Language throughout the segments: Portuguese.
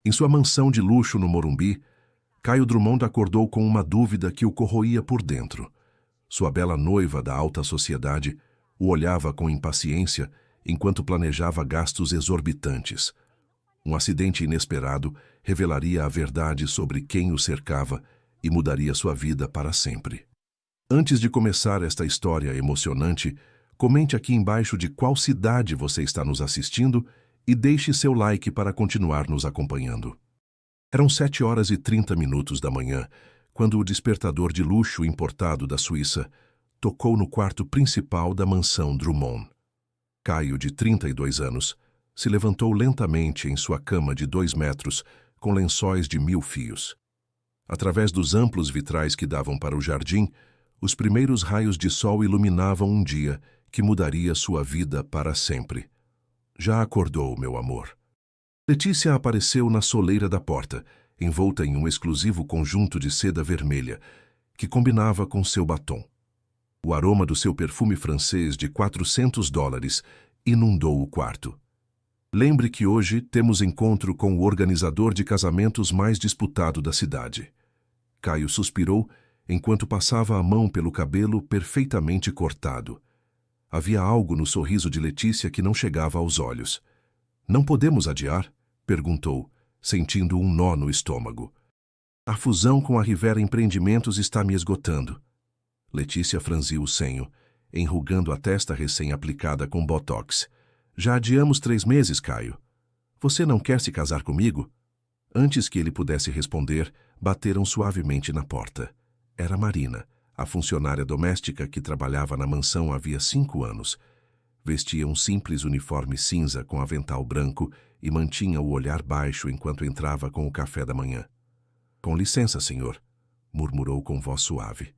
Em sua mansão de luxo no Morumbi, Caio Drummond acordou com uma dúvida que o corroía por dentro. Sua bela noiva da alta sociedade o olhava com impaciência enquanto planejava gastos exorbitantes. Um acidente inesperado revelaria a verdade sobre quem o cercava e mudaria sua vida para sempre. Antes de começar esta história emocionante, comente aqui embaixo de qual cidade você está nos assistindo e deixe seu like para continuar nos acompanhando. Eram 7h30 da manhã, quando o despertador de luxo importado da Suíça tocou no quarto principal da mansão Drummond. Caio, de 32 anos, se levantou lentamente em sua cama de 2 metros, com lençóis de 1000 fios. Através dos amplos vitrais que davam para o jardim, os primeiros raios de sol iluminavam um dia que mudaria sua vida para sempre. Já acordou, meu amor. Letícia apareceu na soleira da porta, envolta em um exclusivo conjunto de seda vermelha, que combinava com seu batom. O aroma do seu perfume francês de $400 inundou o quarto. Lembre que hoje temos encontro com o organizador de casamentos mais disputado da cidade. Caio suspirou enquanto passava a mão pelo cabelo perfeitamente cortado. Havia algo no sorriso de Letícia que não chegava aos olhos. Não podemos adiar? Perguntou, sentindo um nó no estômago. A fusão com a Rivera Empreendimentos está me esgotando. Letícia franziu o senho, enrugando a testa recém-aplicada com botox. Já adiamos 3 meses, Caio. Você não quer se casar comigo? Antes que ele pudesse responder, bateram suavemente na porta. Era Marina, a funcionária doméstica que trabalhava na mansão havia 5 anos. Vestia um simples uniforme cinza com avental branco e mantinha o olhar baixo enquanto entrava com o café da manhã. Com licença, senhor, murmurou com voz suave.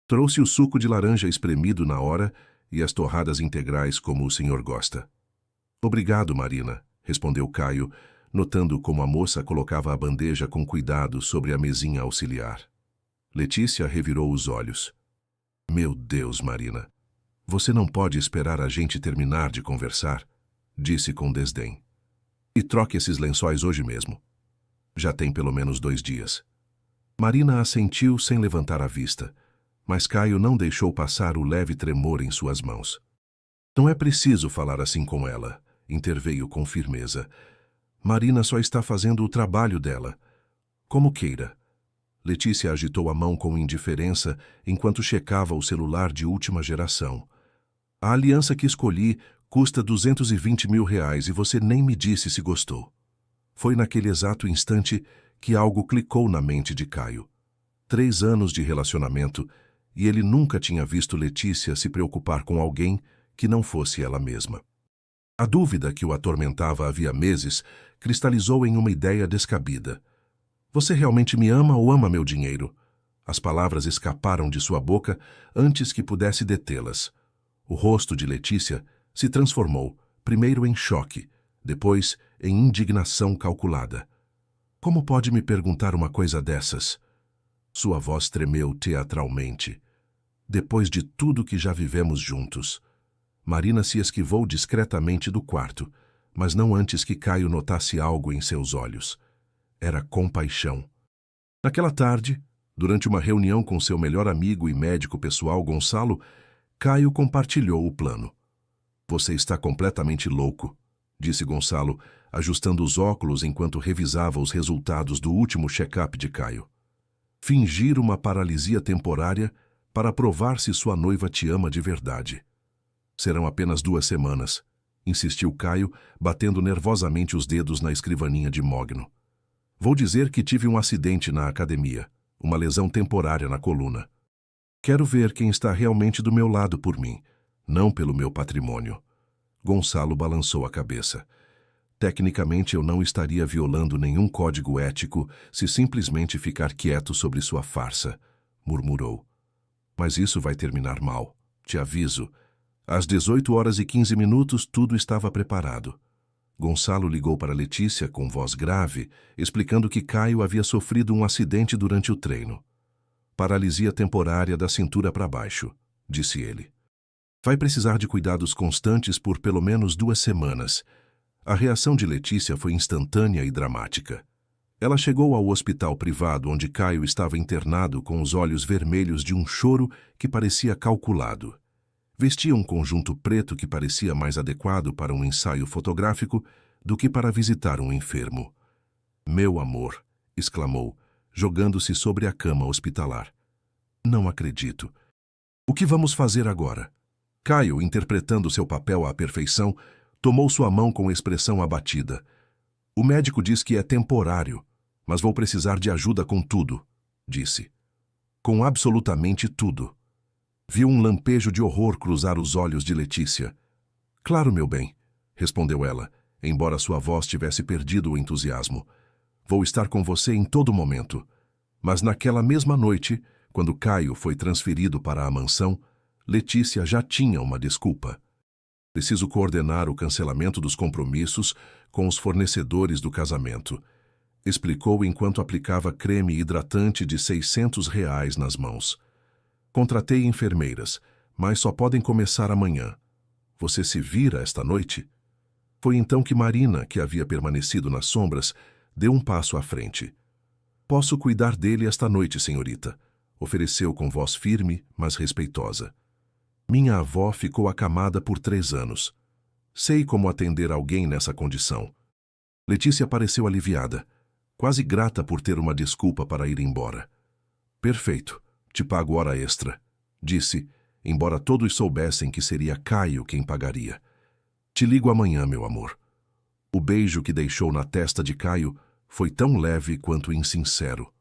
Trouxe o suco de laranja espremido na hora e as torradas integrais como o senhor gosta. Obrigado, Marina, respondeu Caio, notando como a moça colocava a bandeja com cuidado sobre a mesinha auxiliar. Letícia revirou os olhos. Meu Deus, Marina, você não pode esperar a gente terminar de conversar, disse com desdém. E troque esses lençóis hoje mesmo. Já tem pelo menos 2 dias. Marina assentiu sem levantar a vista, mas Caio não deixou passar o leve tremor em suas mãos. Não é preciso falar assim com ela, interveio com firmeza. Marina só está fazendo o trabalho dela. Como queira. Letícia agitou a mão com indiferença enquanto checava o celular de última geração. A aliança que escolhi custa R$220 mil e você nem me disse se gostou. Foi naquele exato instante que algo clicou na mente de Caio. 3 anos de relacionamento e ele nunca tinha visto Letícia se preocupar com alguém que não fosse ela mesma. A dúvida que o atormentava havia meses cristalizou em uma ideia descabida. Você realmente me ama ou ama meu dinheiro? As palavras escaparam de sua boca antes que pudesse detê-las. O rosto de Letícia se transformou, primeiro em choque, depois em indignação calculada. Como pode me perguntar uma coisa dessas? Sua voz tremeu teatralmente. Depois de tudo que já vivemos juntos. Marina se esquivou discretamente do quarto, mas não antes que Caio notasse algo em seus olhos. Era compaixão. Naquela tarde, durante uma reunião com seu melhor amigo e médico pessoal, Gonçalo, Caio compartilhou o plano. Você está completamente louco, disse Gonçalo, ajustando os óculos enquanto revisava os resultados do último check-up de Caio. Fingir uma paralisia temporária para provar se sua noiva te ama de verdade. Serão apenas 2 semanas, insistiu Caio, batendo nervosamente os dedos na escrivaninha de mogno. Vou dizer que tive um acidente na academia, uma lesão temporária na coluna. Quero ver quem está realmente do meu lado por mim, não pelo meu patrimônio. Gonçalo balançou a cabeça. Tecnicamente eu não estaria violando nenhum código ético se simplesmente ficar quieto sobre sua farsa, murmurou. Mas isso vai terminar mal, te aviso. Às 18h15 tudo estava preparado. Gonçalo ligou para Letícia com voz grave, explicando que Caio havia sofrido um acidente durante o treino. Paralisia temporária da cintura para baixo, disse ele. Vai precisar de cuidados constantes por pelo menos 2 semanas. A reação de Letícia foi instantânea e dramática. Ela chegou ao hospital privado onde Caio estava internado com os olhos vermelhos de um choro que parecia calculado. Vestia um conjunto preto que parecia mais adequado para um ensaio fotográfico do que para visitar um enfermo. "Meu amor", exclamou, jogando-se sobre a cama hospitalar. "Não acredito. O que vamos fazer agora?" Caio, interpretando seu papel à perfeição, tomou sua mão com expressão abatida. "O médico diz que é temporário, mas vou precisar de ajuda com tudo", disse. "Com absolutamente tudo." Viu um lampejo de horror cruzar os olhos de Letícia. "Claro, meu bem", respondeu ela, embora sua voz tivesse perdido o entusiasmo. "Vou estar com você em todo momento." Mas naquela mesma noite, quando Caio foi transferido para a mansão, Letícia já tinha uma desculpa. "Preciso coordenar o cancelamento dos compromissos com os fornecedores do casamento", explicou enquanto aplicava creme hidratante de R$ 600 nas mãos. "Contratei enfermeiras, mas só podem começar amanhã. Você se vira esta noite?" Foi então que Marina, que havia permanecido nas sombras, deu um passo à frente. "Posso cuidar dele esta noite, senhorita", ofereceu com voz firme, mas respeitosa. "Minha avó ficou acamada por 3 anos. Sei como atender alguém nessa condição." Letícia pareceu aliviada, quase grata por ter uma desculpa para ir embora. "Perfeito, te pago hora extra", disse, embora todos soubessem que seria Caio quem pagaria. "Te ligo amanhã, meu amor." O beijo que deixou na testa de Caio foi tão leve quanto insincero.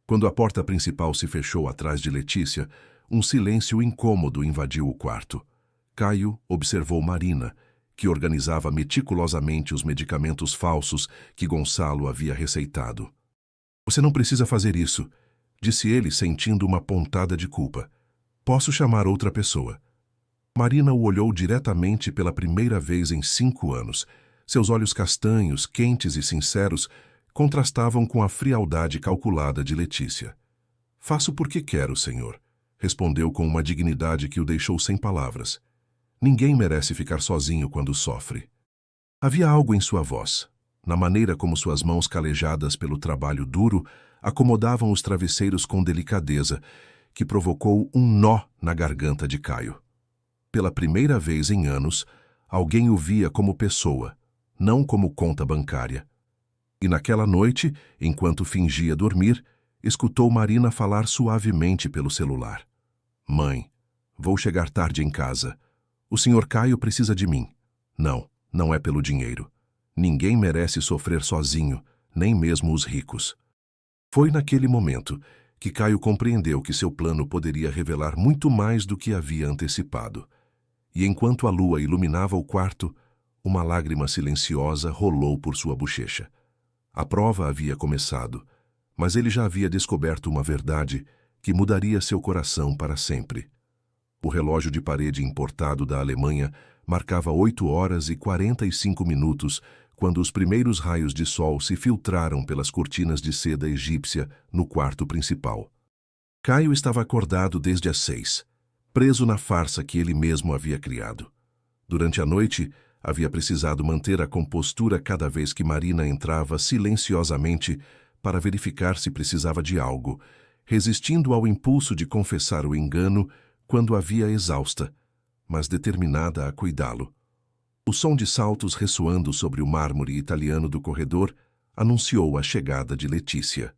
Quando a porta principal se fechou atrás de Letícia, um silêncio incômodo invadiu o quarto. Caio observou Marina, que organizava meticulosamente os medicamentos falsos que Gonçalo havia receitado. "Você não precisa fazer isso", disse ele, sentindo uma pontada de culpa. "Posso chamar outra pessoa." Marina o olhou diretamente pela primeira vez em 5 anos. Seus olhos castanhos, quentes e sinceros, contrastavam com a frialdade calculada de Letícia. "Faço porque quero, senhor", respondeu com uma dignidade que o deixou sem palavras. Ninguém merece ficar sozinho quando sofre. Havia algo em sua voz, na maneira como suas mãos calejadas pelo trabalho duro acomodavam os travesseiros com delicadeza, que provocou um nó na garganta de Caio. Pela primeira vez em anos, alguém o via como pessoa, não como conta bancária. E naquela noite, enquanto fingia dormir, escutou Marina falar suavemente pelo celular. "Mãe, vou chegar tarde em casa. O senhor Caio precisa de mim." "Não, não é pelo dinheiro. Ninguém merece sofrer sozinho, nem mesmo os ricos." Foi naquele momento que Caio compreendeu que seu plano poderia revelar muito mais do que havia antecipado. E enquanto a lua iluminava o quarto, uma lágrima silenciosa rolou por sua bochecha. A prova havia começado, mas ele já havia descoberto uma verdade que mudaria seu coração para sempre. O relógio de parede importado da Alemanha marcava 8h45 quando os primeiros raios de sol se filtraram pelas cortinas de seda egípcia no quarto principal. Caio estava acordado desde as 6, preso na farsa que ele mesmo havia criado. Durante a noite, havia precisado manter a compostura cada vez que Marina entrava silenciosamente para verificar se precisava de algo, resistindo ao impulso de confessar o engano quando a via exausta, mas determinada a cuidá-lo. O som de saltos ressoando sobre o mármore italiano do corredor anunciou a chegada de Letícia.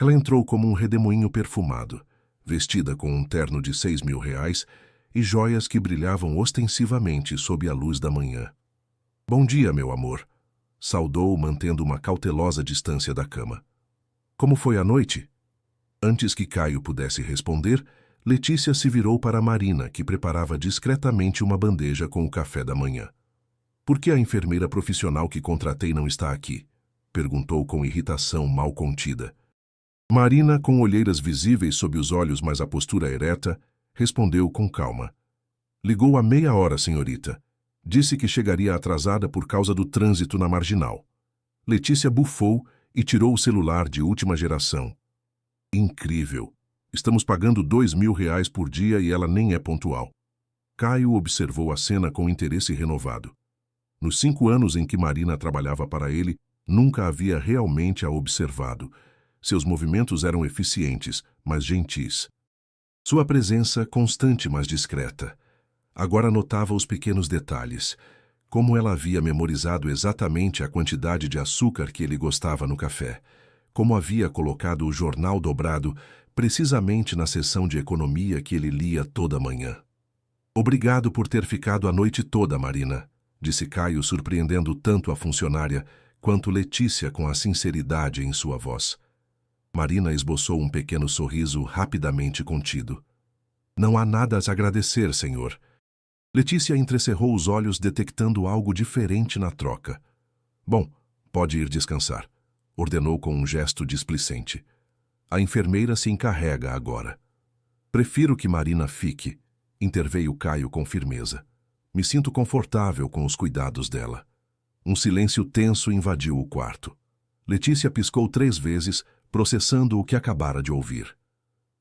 Ela entrou como um redemoinho perfumado, vestida com um terno de R$ 6.000 e joias que brilhavam ostensivamente sob a luz da manhã. "Bom dia, meu amor", saudou, mantendo uma cautelosa distância da cama. "Como foi a noite?" Antes que Caio pudesse responder, Letícia se virou para Marina, que preparava discretamente uma bandeja com o café da manhã. "Por que a enfermeira profissional que contratei não está aqui?" perguntou com irritação mal contida. Marina, com olheiras visíveis sob os olhos, mas a postura ereta, respondeu com calma. "Ligou há meia hora, senhorita. Disse que chegaria atrasada por causa do trânsito na Marginal." Letícia bufou e tirou o celular de última geração. "Incrível. Estamos pagando R$ 2.000 por dia e ela nem é pontual." Caio observou a cena com interesse renovado. Nos 5 anos em que Marina trabalhava para ele, Nunca havia realmente a observado. Seus movimentos eram eficientes, mas gentis. Sua presença constante, mas discreta. Agora notava os pequenos detalhes. Como ela havia memorizado exatamente a quantidade de açúcar que ele gostava no café. Como havia colocado o jornal dobrado precisamente na seção de economia que ele lia toda manhã. Obrigado por ter ficado a noite toda, Marina, disse Caio, surpreendendo tanto a funcionária quanto Letícia com a sinceridade em sua voz. Marina esboçou um pequeno sorriso rapidamente contido. Não há nada a agradecer, senhor. Letícia entrecerrou os olhos, detectando algo diferente na troca. Bom, pode ir descansar, ordenou com um gesto displicente. A enfermeira se encarrega agora. Prefiro que Marina fique, interveio Caio com firmeza. Me sinto confortável com os cuidados dela. Um silêncio tenso invadiu o quarto. Letícia piscou 3 vezes, processando o que acabara de ouvir.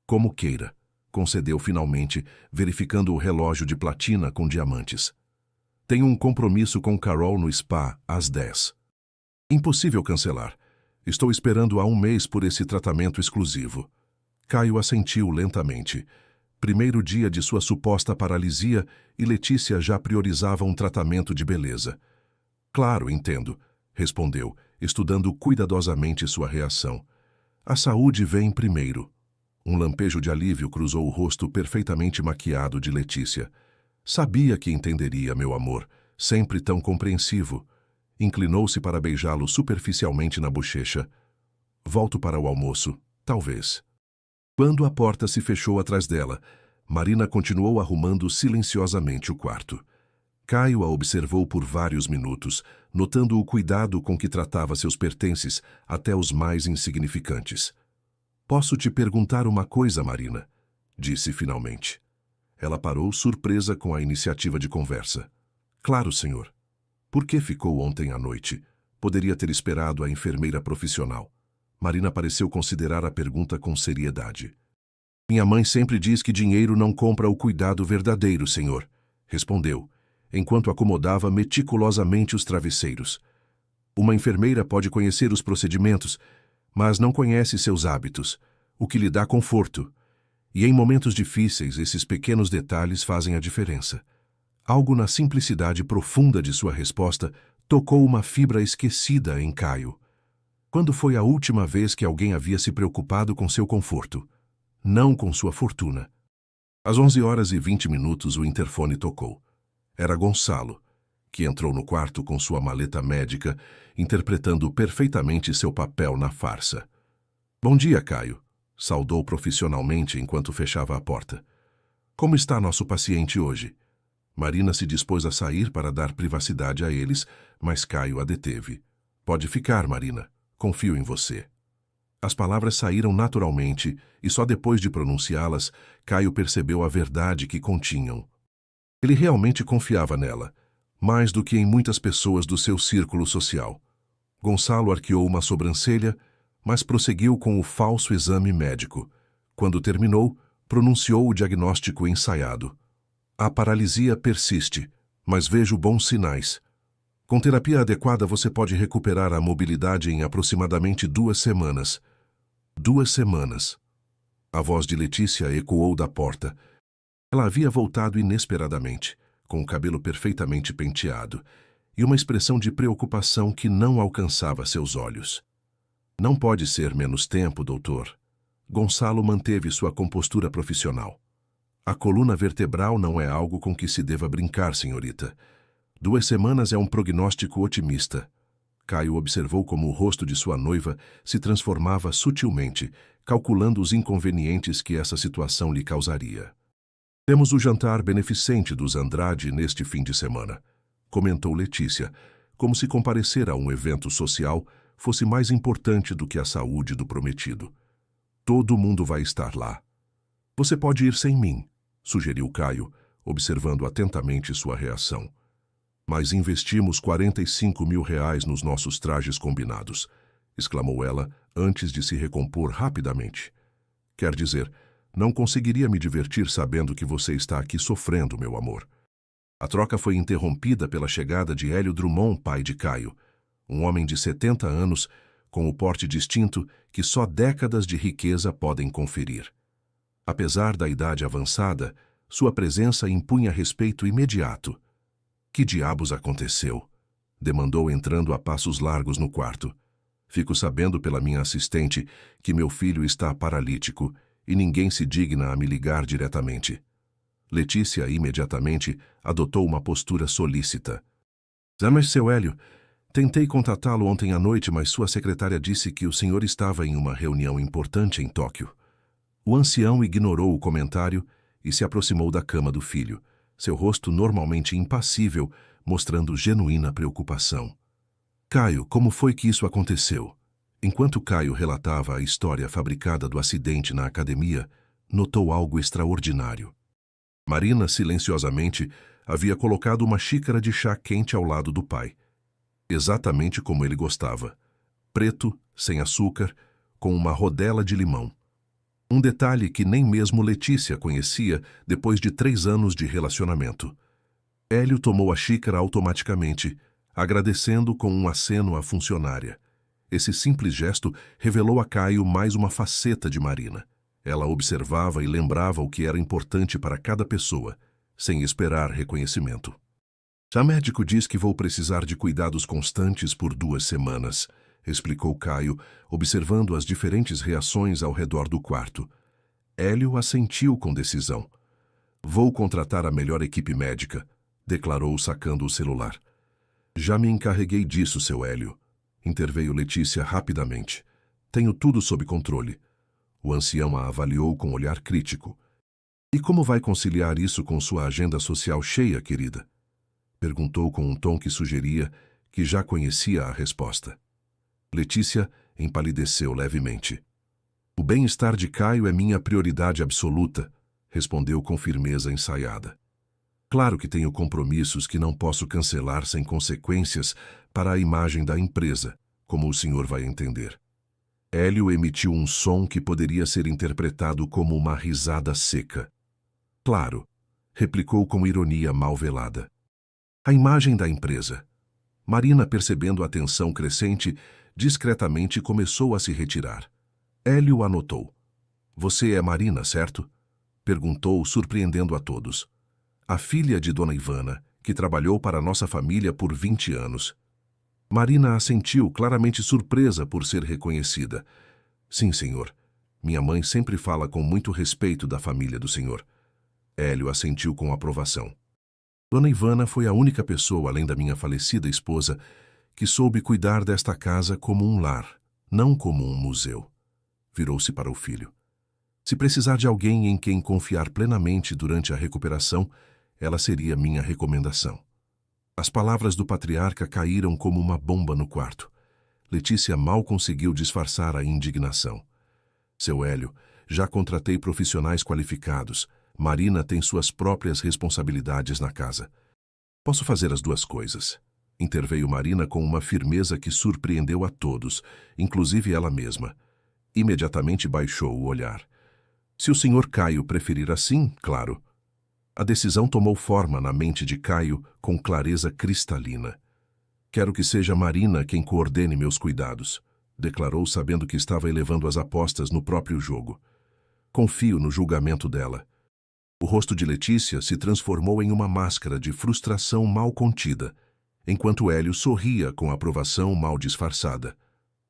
Como queira, concedeu finalmente, verificando o relógio de platina com diamantes. Tenho um compromisso com Carol no spa às 10. Impossível cancelar. Estou esperando há 1 mês por esse tratamento exclusivo. Caio assentiu lentamente. Primeiro dia de sua suposta paralisia e Letícia já priorizava um tratamento de beleza. Claro, entendo, respondeu, estudando cuidadosamente sua reação. A saúde vem primeiro. Um lampejo de alívio cruzou o rosto perfeitamente maquiado de Letícia. Sabia que entenderia, meu amor, sempre tão compreensivo. Inclinou-se para beijá-lo superficialmente na bochecha. Volto para o almoço, talvez. Quando a porta se fechou atrás dela, Marina continuou arrumando silenciosamente o quarto. Caio a observou por vários minutos, notando o cuidado com que tratava seus pertences, até os mais insignificantes. Posso te perguntar uma coisa, Marina? Disse finalmente. Ela parou, surpresa com a iniciativa de conversa. Claro, senhor. Por que ficou ontem à noite? Poderia ter esperado a enfermeira profissional. Marina pareceu considerar a pergunta com seriedade. Minha mãe sempre diz que dinheiro não compra o cuidado verdadeiro, senhor, respondeu, enquanto acomodava meticulosamente os travesseiros. Uma enfermeira pode conhecer os procedimentos, mas não conhece seus hábitos, o que lhe dá conforto. E em momentos difíceis, esses pequenos detalhes fazem a diferença. Algo na simplicidade profunda de sua resposta tocou uma fibra esquecida em Caio. Quando foi a última vez que alguém havia se preocupado com seu conforto? Não com sua fortuna. Às 11h20 o interfone tocou. Era Gonçalo, que entrou no quarto com sua maleta médica, interpretando perfeitamente seu papel na farsa. Bom dia, Caio, saudou profissionalmente enquanto fechava a porta. Como está nosso paciente hoje? Marina se dispôs a sair para dar privacidade a eles, mas Caio a deteve. Pode ficar, Marina. Confio em você. As palavras saíram naturalmente e só depois de pronunciá-las, Caio percebeu a verdade que continham. Ele realmente confiava nela, mais do que em muitas pessoas do seu círculo social. Gonçalo arqueou uma sobrancelha, mas prosseguiu com o falso exame médico. Quando terminou, pronunciou o diagnóstico ensaiado. A paralisia persiste, mas vejo bons sinais. Com terapia adequada você pode recuperar a mobilidade em aproximadamente 2 semanas. 2 semanas. A voz de Letícia ecoou da porta. Ela havia voltado inesperadamente, com o cabelo perfeitamente penteado, e uma expressão de preocupação que não alcançava seus olhos. Não pode ser menos tempo, doutor. Gonçalo manteve sua compostura profissional. A coluna vertebral não é algo com que se deva brincar, senhorita. 2 semanas é um prognóstico otimista. Caio observou como o rosto de sua noiva se transformava sutilmente, calculando os inconvenientes que essa situação lhe causaria. Temos o jantar beneficente dos Andrade neste fim de semana, comentou Letícia, como se comparecer a um evento social fosse mais importante do que a saúde do prometido. Todo mundo vai estar lá. Você pode ir sem mim, sugeriu Caio, observando atentamente sua reação. Mas investimos R$ 45.000 nos nossos trajes combinados, exclamou ela antes de se recompor rapidamente. Quer dizer, não conseguiria me divertir sabendo que você está aqui sofrendo, meu amor. A troca foi interrompida pela chegada de Hélio Drummond, pai de Caio. Um homem de 70 anos, com o porte distinto que só décadas de riqueza podem conferir. Apesar da idade avançada, sua presença impunha respeito imediato. Que diabos aconteceu? Demandou entrando a passos largos no quarto. Fico sabendo pela minha assistente que meu filho está paralítico e ninguém se digna a me ligar diretamente. Letícia imediatamente adotou uma postura solícita. Mas, seu Hélio, tentei contatá-lo ontem à noite, mas sua secretária disse que o senhor estava em uma reunião importante em Tóquio. O ancião ignorou o comentário e se aproximou da cama do filho, seu rosto normalmente impassível, mostrando genuína preocupação. Caio, como foi que isso aconteceu? Enquanto Caio relatava a história fabricada do acidente na academia, notou algo extraordinário. Marina, silenciosamente, havia colocado uma xícara de chá quente ao lado do pai. Exatamente como ele gostava. Preto, sem açúcar, com uma rodela de limão. Um detalhe que nem mesmo Letícia conhecia depois de 3 anos de relacionamento. Hélio tomou a xícara automaticamente, agradecendo com um aceno à funcionária. Esse simples gesto revelou a Caio mais uma faceta de Marina. Ela observava e lembrava o que era importante para cada pessoa, sem esperar reconhecimento. "O médico diz que vou precisar de cuidados constantes por 2 semanas", explicou Caio, observando as diferentes reações ao redor do quarto. Hélio assentiu com decisão. "Vou contratar a melhor equipe médica", declarou sacando o celular. "Já me encarreguei disso, seu Hélio", interveio Letícia rapidamente. "Tenho tudo sob controle." O ancião a avaliou com olhar crítico. "E como vai conciliar isso com sua agenda social cheia, querida?" Perguntou com um tom que sugeria que já conhecia a resposta. Letícia empalideceu levemente. "O bem-estar de Caio é minha prioridade absoluta", respondeu com firmeza ensaiada. "Claro que tenho compromissos que não posso cancelar sem consequências para a imagem da empresa, como o senhor vai entender." Hélio emitiu um som que poderia ser interpretado como uma risada seca. "Claro", replicou com ironia mal velada. "A imagem da empresa." Marina, percebendo a tensão crescente, discretamente começou a se retirar. Hélio anotou. "Você é Marina, certo?" perguntou, surpreendendo a todos. "A filha de Dona Ivana, que trabalhou para nossa família por 20 anos. Marina assentiu, claramente surpresa por ser reconhecida. "Sim, senhor. Minha mãe sempre fala com muito respeito da família do senhor." Hélio assentiu com aprovação. "Dona Ivana foi a única pessoa, além da minha falecida esposa, que soube cuidar desta casa como um lar, não como um museu." Virou-se para o filho. "Se precisar de alguém em quem confiar plenamente durante a recuperação, ela seria minha recomendação." As palavras do patriarca caíram como uma bomba no quarto. Letícia mal conseguiu disfarçar a indignação. "Seu Hélio, já contratei profissionais qualificados. Marina tem suas próprias responsabilidades na casa." "Posso fazer as 2 coisas", interveio Marina com uma firmeza que surpreendeu a todos, inclusive ela mesma. Imediatamente baixou o olhar. "Se o senhor Caio preferir assim, claro." A decisão tomou forma na mente de Caio com clareza cristalina. "Quero que seja Marina quem coordene meus cuidados", declarou, sabendo que estava elevando as apostas no próprio jogo. "Confio no julgamento dela." O rosto de Letícia se transformou em uma máscara de frustração mal contida, enquanto Hélio sorria com aprovação mal disfarçada.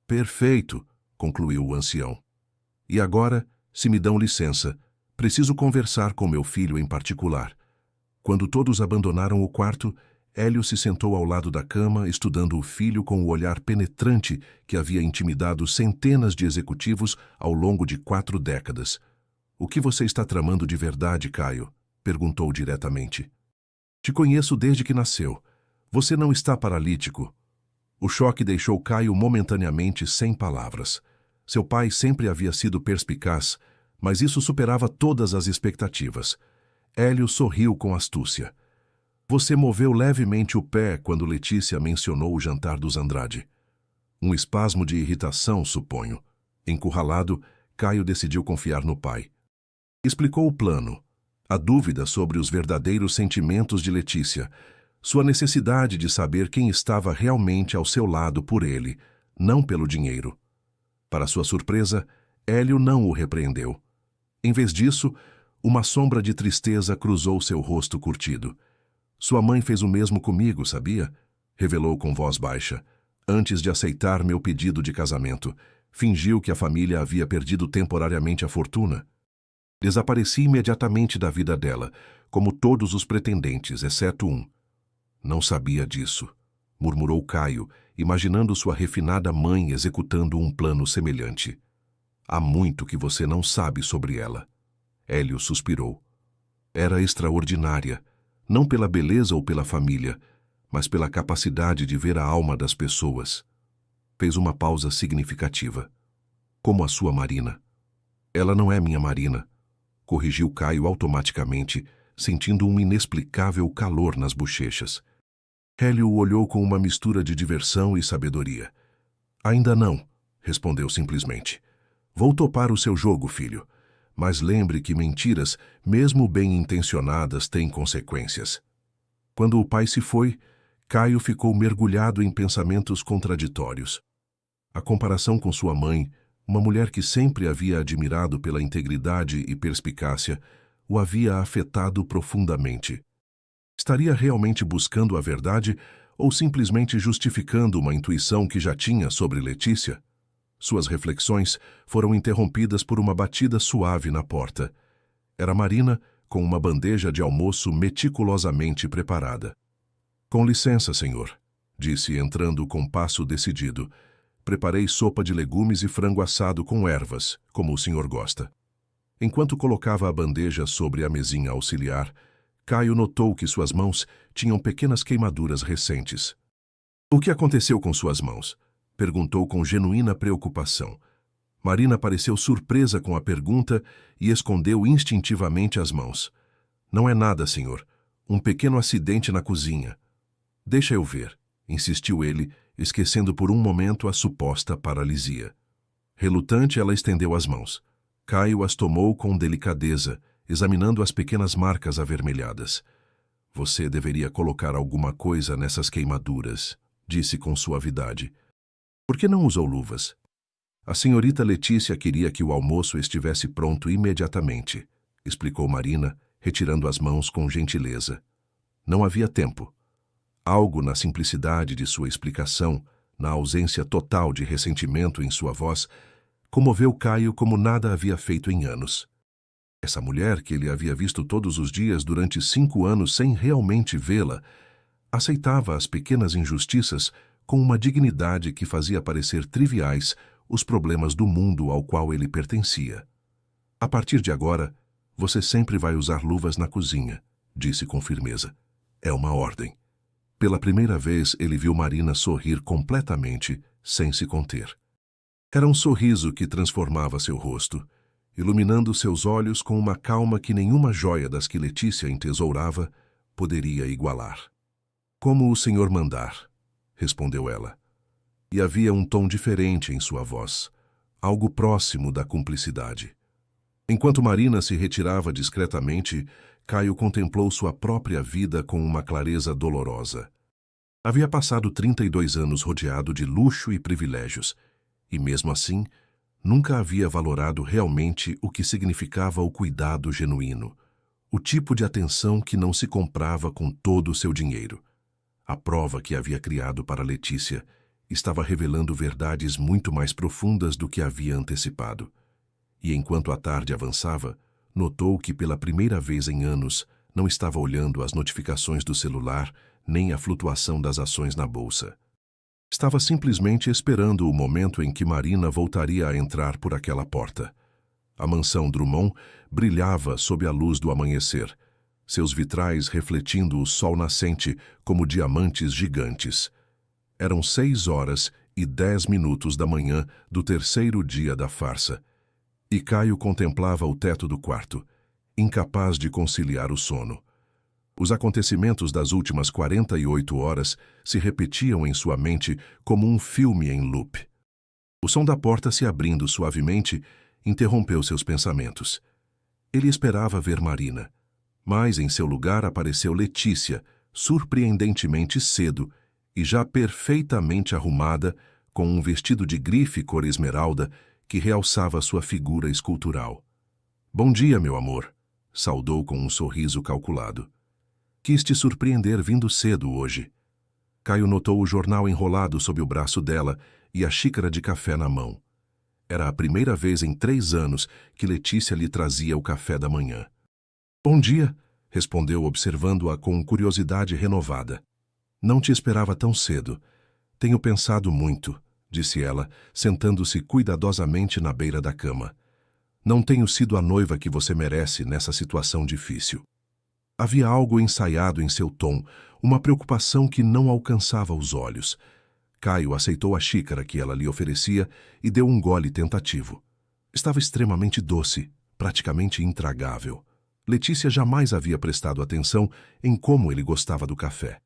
"Perfeito", concluiu o ancião. "E agora, se me dão licença, preciso conversar com meu filho em particular." Quando todos abandonaram o quarto, Hélio se sentou ao lado da cama, estudando o filho com o olhar penetrante que havia intimidado centenas de executivos ao longo de 4 décadas. "O que você está tramando de verdade, Caio?" perguntou diretamente. "Te conheço desde que nasceu. Você não está paralítico." O choque deixou Caio momentaneamente sem palavras. Seu pai sempre havia sido perspicaz, mas isso superava todas as expectativas. Hélio sorriu com astúcia. "Você moveu levemente o pé quando Letícia mencionou o jantar dos Andrade." Um espasmo de irritação, suponho. Encurralado, Caio decidiu confiar no pai. Explicou o plano, a dúvida sobre os verdadeiros sentimentos de Letícia, Sua necessidade de saber quem estava realmente ao seu lado por ele, não pelo dinheiro. Para sua surpresa, Hélio não o repreendeu. Em vez disso, uma sombra de tristeza cruzou seu rosto curtido. Sua mãe fez o mesmo comigo, sabia? Revelou com voz baixa. Antes de aceitar meu pedido de casamento, fingiu que a família havia perdido temporariamente a fortuna. Desapareci imediatamente da vida dela, como todos os pretendentes, exceto um. Não sabia disso, murmurou Caio, imaginando sua refinada mãe executando um plano semelhante. Há muito que você não sabe sobre ela. Hélio suspirou. Era extraordinária, não pela beleza ou pela família, mas pela capacidade de ver a alma das pessoas. Fez uma pausa significativa. Como a sua Marina. Ela não é minha Marina, corrigiu Caio automaticamente, sentindo um inexplicável calor nas bochechas. Hélio o olhou com uma mistura de diversão e sabedoria. Ainda não, respondeu simplesmente. Vou topar o seu jogo, filho. Mas lembre que mentiras, mesmo bem intencionadas, têm consequências. Quando o pai se foi, Caio ficou mergulhado em pensamentos contraditórios. A comparação com sua mãe, uma mulher que sempre havia admirado pela integridade e perspicácia, o havia afetado profundamente. Estaria realmente buscando a verdade ou simplesmente justificando uma intuição que já tinha sobre Letícia? Suas reflexões foram interrompidas por uma batida suave na porta. Era Marina, com uma bandeja de almoço meticulosamente preparada. Com licença, senhor, disse, entrando com passo decidido. Preparei sopa de legumes e frango assado com ervas, como o senhor gosta. Enquanto colocava a bandeja sobre a mesinha auxiliar, Caio notou que suas mãos tinham pequenas queimaduras recentes. O que aconteceu com suas mãos? Perguntou com genuína preocupação. Marina pareceu surpresa com a pergunta e escondeu instintivamente as mãos. Não é nada, senhor. Um pequeno acidente na cozinha. Deixa eu ver, insistiu ele, esquecendo por um momento a suposta paralisia. Relutante, ela estendeu as mãos. Caio as tomou com delicadeza, examinando as pequenas marcas avermelhadas. Você deveria colocar alguma coisa nessas queimaduras, disse com suavidade. Por que não usou luvas? A senhorita Letícia queria que o almoço estivesse pronto imediatamente, explicou Marina, retirando as mãos com gentileza. Não havia tempo. Algo na simplicidade de sua explicação, na ausência total de ressentimento em sua voz, comoveu Caio como nada havia feito em anos. Essa mulher, que ele havia visto todos os dias durante 5 anos sem realmente vê-la, aceitava as pequenas injustiças com uma dignidade que fazia parecer triviais os problemas do mundo ao qual ele pertencia. A partir de agora, você sempre vai usar luvas na cozinha, disse com firmeza. É uma ordem. Pela primeira vez, ele viu Marina sorrir completamente, sem se conter. Era um sorriso que transformava seu rosto, iluminando seus olhos com uma calma que nenhuma joia das que Letícia entesourava poderia igualar. Como o senhor mandar, respondeu ela. E havia um tom diferente em sua voz, algo próximo da cumplicidade. Enquanto Marina se retirava discretamente, Caio contemplou sua própria vida com uma clareza dolorosa. Havia passado 32 anos rodeado de luxo e privilégios, e mesmo assim, nunca havia valorado realmente o que significava o cuidado genuíno, o tipo de atenção que não se comprava com todo o seu dinheiro. A prova que havia criado para Letícia estava revelando verdades muito mais profundas do que havia antecipado. E enquanto a tarde avançava, notou que pela primeira vez em anos não estava olhando as notificações do celular nem a flutuação das ações na bolsa. Estava simplesmente esperando o momento em que Marina voltaria a entrar por aquela porta. A mansão Drummond brilhava sob a luz do amanhecer, seus vitrais refletindo o sol nascente como diamantes gigantes. Eram 6h10 da manhã do terceiro dia da farsa, e Caio contemplava o teto do quarto, incapaz de conciliar o sono. Os acontecimentos das últimas 48 horas se repetiam em sua mente como um filme em loop. O som da porta se abrindo suavemente interrompeu seus pensamentos. Ele esperava ver Marina, mas em seu lugar apareceu Letícia, surpreendentemente cedo e já perfeitamente arrumada, com um vestido de grife cor esmeralda que realçava sua figura escultural. "Bom dia, meu amor", saudou com um sorriso calculado. "Quis te surpreender vindo cedo hoje." Caio notou o jornal enrolado sob o braço dela e a xícara de café na mão. Era a primeira vez em 3 anos que Letícia lhe trazia o café da manhã. "Bom dia", respondeu observando-a com curiosidade renovada. "Não te esperava tão cedo. Tenho pensado muito", disse ela, sentando-se cuidadosamente na beira da cama. "Não tenho sido a noiva que você merece nessa situação difícil." Havia algo ensaiado em seu tom, uma preocupação que não alcançava os olhos. Caio aceitou a xícara que ela lhe oferecia e deu um gole tentativo. Estava extremamente doce, praticamente intragável. Letícia jamais havia prestado atenção em como ele gostava do café.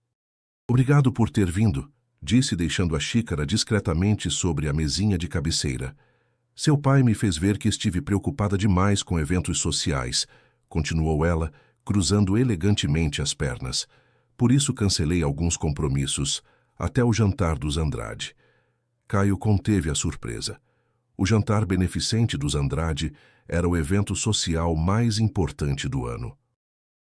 "Obrigado por ter vindo", disse deixando a xícara discretamente sobre a mesinha de cabeceira. "Seu pai me fez ver que estive preocupada demais com eventos sociais", continuou ela, cruzando elegantemente as pernas. "Por isso cancelei alguns compromissos, até o jantar dos Andrade." Caio conteve a surpresa. O jantar beneficente dos Andrade era o evento social mais importante do ano.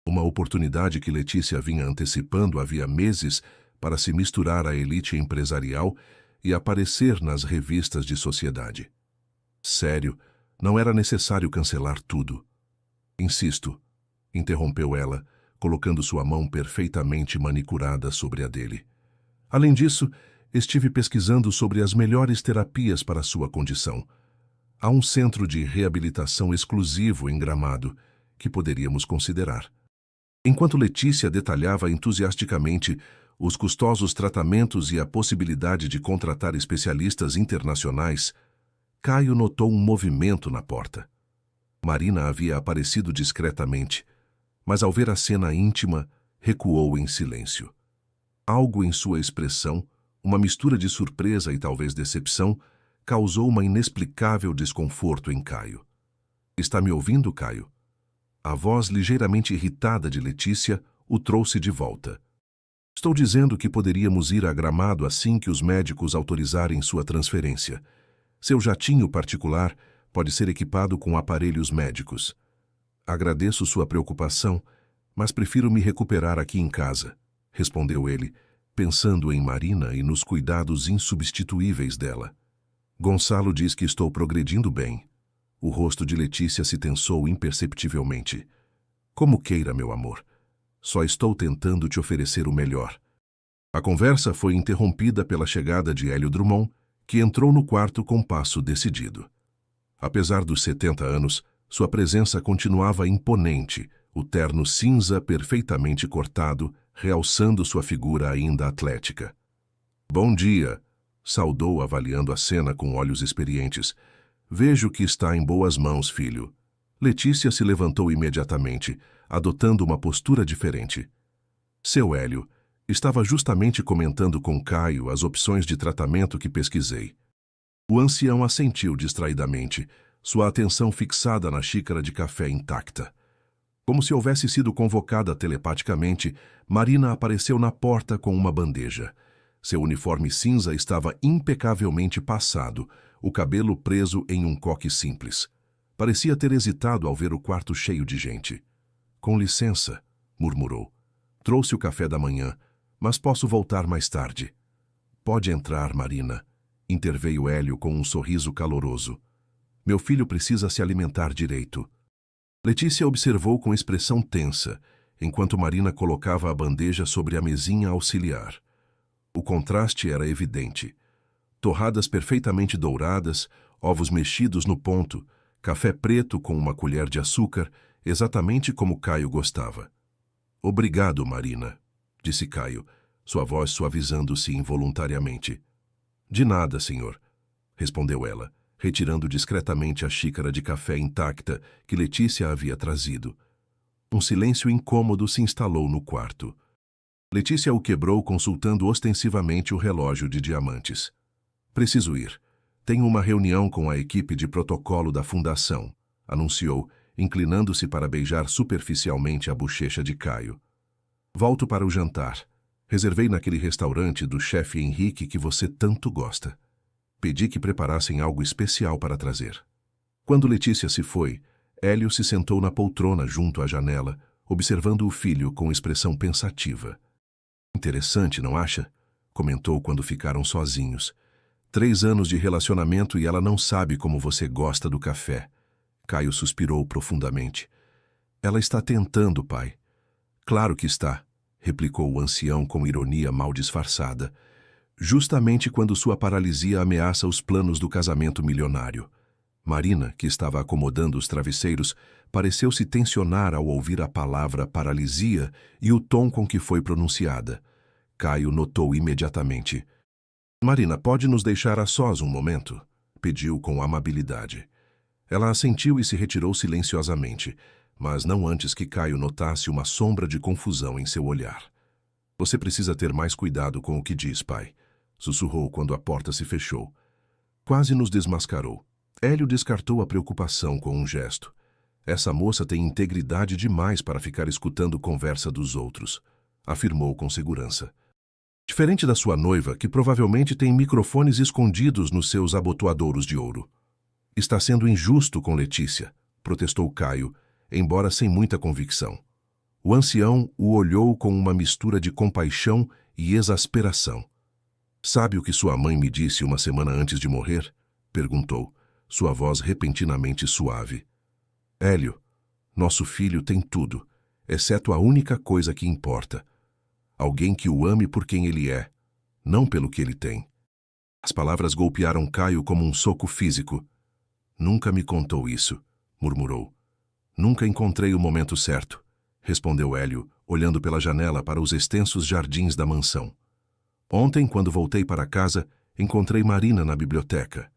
Uma oportunidade que Letícia vinha antecipando havia meses para se misturar à elite empresarial e aparecer nas revistas de sociedade. "Sério, não era necessário cancelar tudo." "Insisto", interrompeu ela, colocando sua mão perfeitamente manicurada sobre a dele. "Além disso, estive pesquisando sobre as melhores terapias para sua condição. Há um centro de reabilitação exclusivo em Gramado que poderíamos considerar." Enquanto Letícia detalhava entusiasticamente os custosos tratamentos e a possibilidade de contratar especialistas internacionais, Caio notou um movimento na porta. Marina havia aparecido discretamente, mas ao ver a cena íntima, recuou em silêncio. Algo em sua expressão, uma mistura de surpresa e talvez decepção, causou uma inexplicável desconforto em Caio. "Está me ouvindo, Caio?" A voz ligeiramente irritada de Letícia o trouxe de volta. "Estou dizendo que poderíamos ir a Gramado assim que os médicos autorizarem sua transferência. Seu jatinho particular pode ser equipado com aparelhos médicos. Agradeço sua preocupação, mas prefiro me recuperar aqui em casa", respondeu ele, pensando em Marina e nos cuidados insubstituíveis dela. "Gonçalo diz que estou progredindo bem." O rosto de Letícia se tensou imperceptivelmente. "Como queira, meu amor. Só estou tentando te oferecer o melhor." A conversa foi interrompida pela chegada de Hélio Drummond, que entrou no quarto com passo decidido. Apesar dos 70 anos, sua presença continuava imponente, o terno cinza perfeitamente cortado, realçando sua figura ainda atlética. "Bom dia", saudou avaliando a cena com olhos experientes. "Vejo que está em boas mãos, filho." Letícia se levantou imediatamente, adotando uma postura diferente. "Seu Hélio, estava justamente comentando com Caio as opções de tratamento que pesquisei." O ancião assentiu distraidamente, sua atenção fixada na xícara de café intacta. Como se houvesse sido convocada telepaticamente, Marina apareceu na porta com uma bandeja. Seu uniforme cinza estava impecavelmente passado, o cabelo preso em um coque simples. Parecia ter hesitado ao ver o quarto cheio de gente. "Com licença", murmurou. "Trouxe o café da manhã, mas posso voltar mais tarde." "Pode entrar, Marina", interveio Hélio com um sorriso caloroso. "Meu filho precisa se alimentar direito." Letícia observou com expressão tensa, enquanto Marina colocava a bandeja sobre a mesinha auxiliar. O contraste era evidente. Torradas perfeitamente douradas, ovos mexidos no ponto, café preto com uma colher de açúcar, exatamente como Caio gostava. "Obrigado, Marina", disse Caio, sua voz suavizando-se involuntariamente. "De nada, senhor", respondeu ela, retirando discretamente a xícara de café intacta que Letícia havia trazido. Um silêncio incômodo se instalou no quarto. Letícia o quebrou consultando ostensivamente o relógio de diamantes. "Preciso ir. Tenho uma reunião com a equipe de protocolo da fundação", anunciou, inclinando-se para beijar superficialmente a bochecha de Caio. Volto para o jantar. Reservei naquele restaurante do chefe Henrique que você tanto gosta. Pedi que preparassem algo especial para trazer. Quando Letícia se foi, Hélio se sentou na poltrona junto à janela, observando o filho com expressão pensativa. Interessante, não acha? Comentou quando ficaram sozinhos. 3 anos de relacionamento e ela não sabe como você gosta do café. Caio suspirou profundamente. Ela está tentando, pai. Claro que está, replicou o ancião com ironia mal disfarçada. Justamente quando sua paralisia ameaça os planos do casamento milionário. Marina, que estava acomodando os travesseiros, pareceu se tensionar ao ouvir a palavra paralisia e o tom com que foi pronunciada. Caio notou imediatamente. Marina, pode nos deixar a sós um momento? Pediu com amabilidade. Ela assentiu e se retirou silenciosamente, mas não antes que Caio notasse uma sombra de confusão em seu olhar. Você precisa ter mais cuidado com o que diz, pai, sussurrou quando a porta se fechou. Quase nos desmascarou. Hélio descartou a preocupação com um gesto. Essa moça tem integridade demais para ficar escutando conversa dos outros, afirmou com segurança. Diferente da sua noiva, que provavelmente tem microfones escondidos nos seus abotoadouros de ouro. Está sendo injusto com Letícia, protestou Caio, embora sem muita convicção. O ancião o olhou com uma mistura de compaixão e exasperação. Sabe o que sua mãe me disse uma semana antes de morrer? Perguntou, sua voz repentinamente suave. Hélio, nosso filho tem tudo, exceto a única coisa que importa. Alguém que o ame por quem ele é, não pelo que ele tem. As palavras golpearam Caio como um soco físico. Nunca me contou isso, murmurou. Nunca encontrei o momento certo, respondeu Hélio, olhando pela janela para os extensos jardins da mansão. Ontem, quando voltei para casa, encontrei Marina na biblioteca.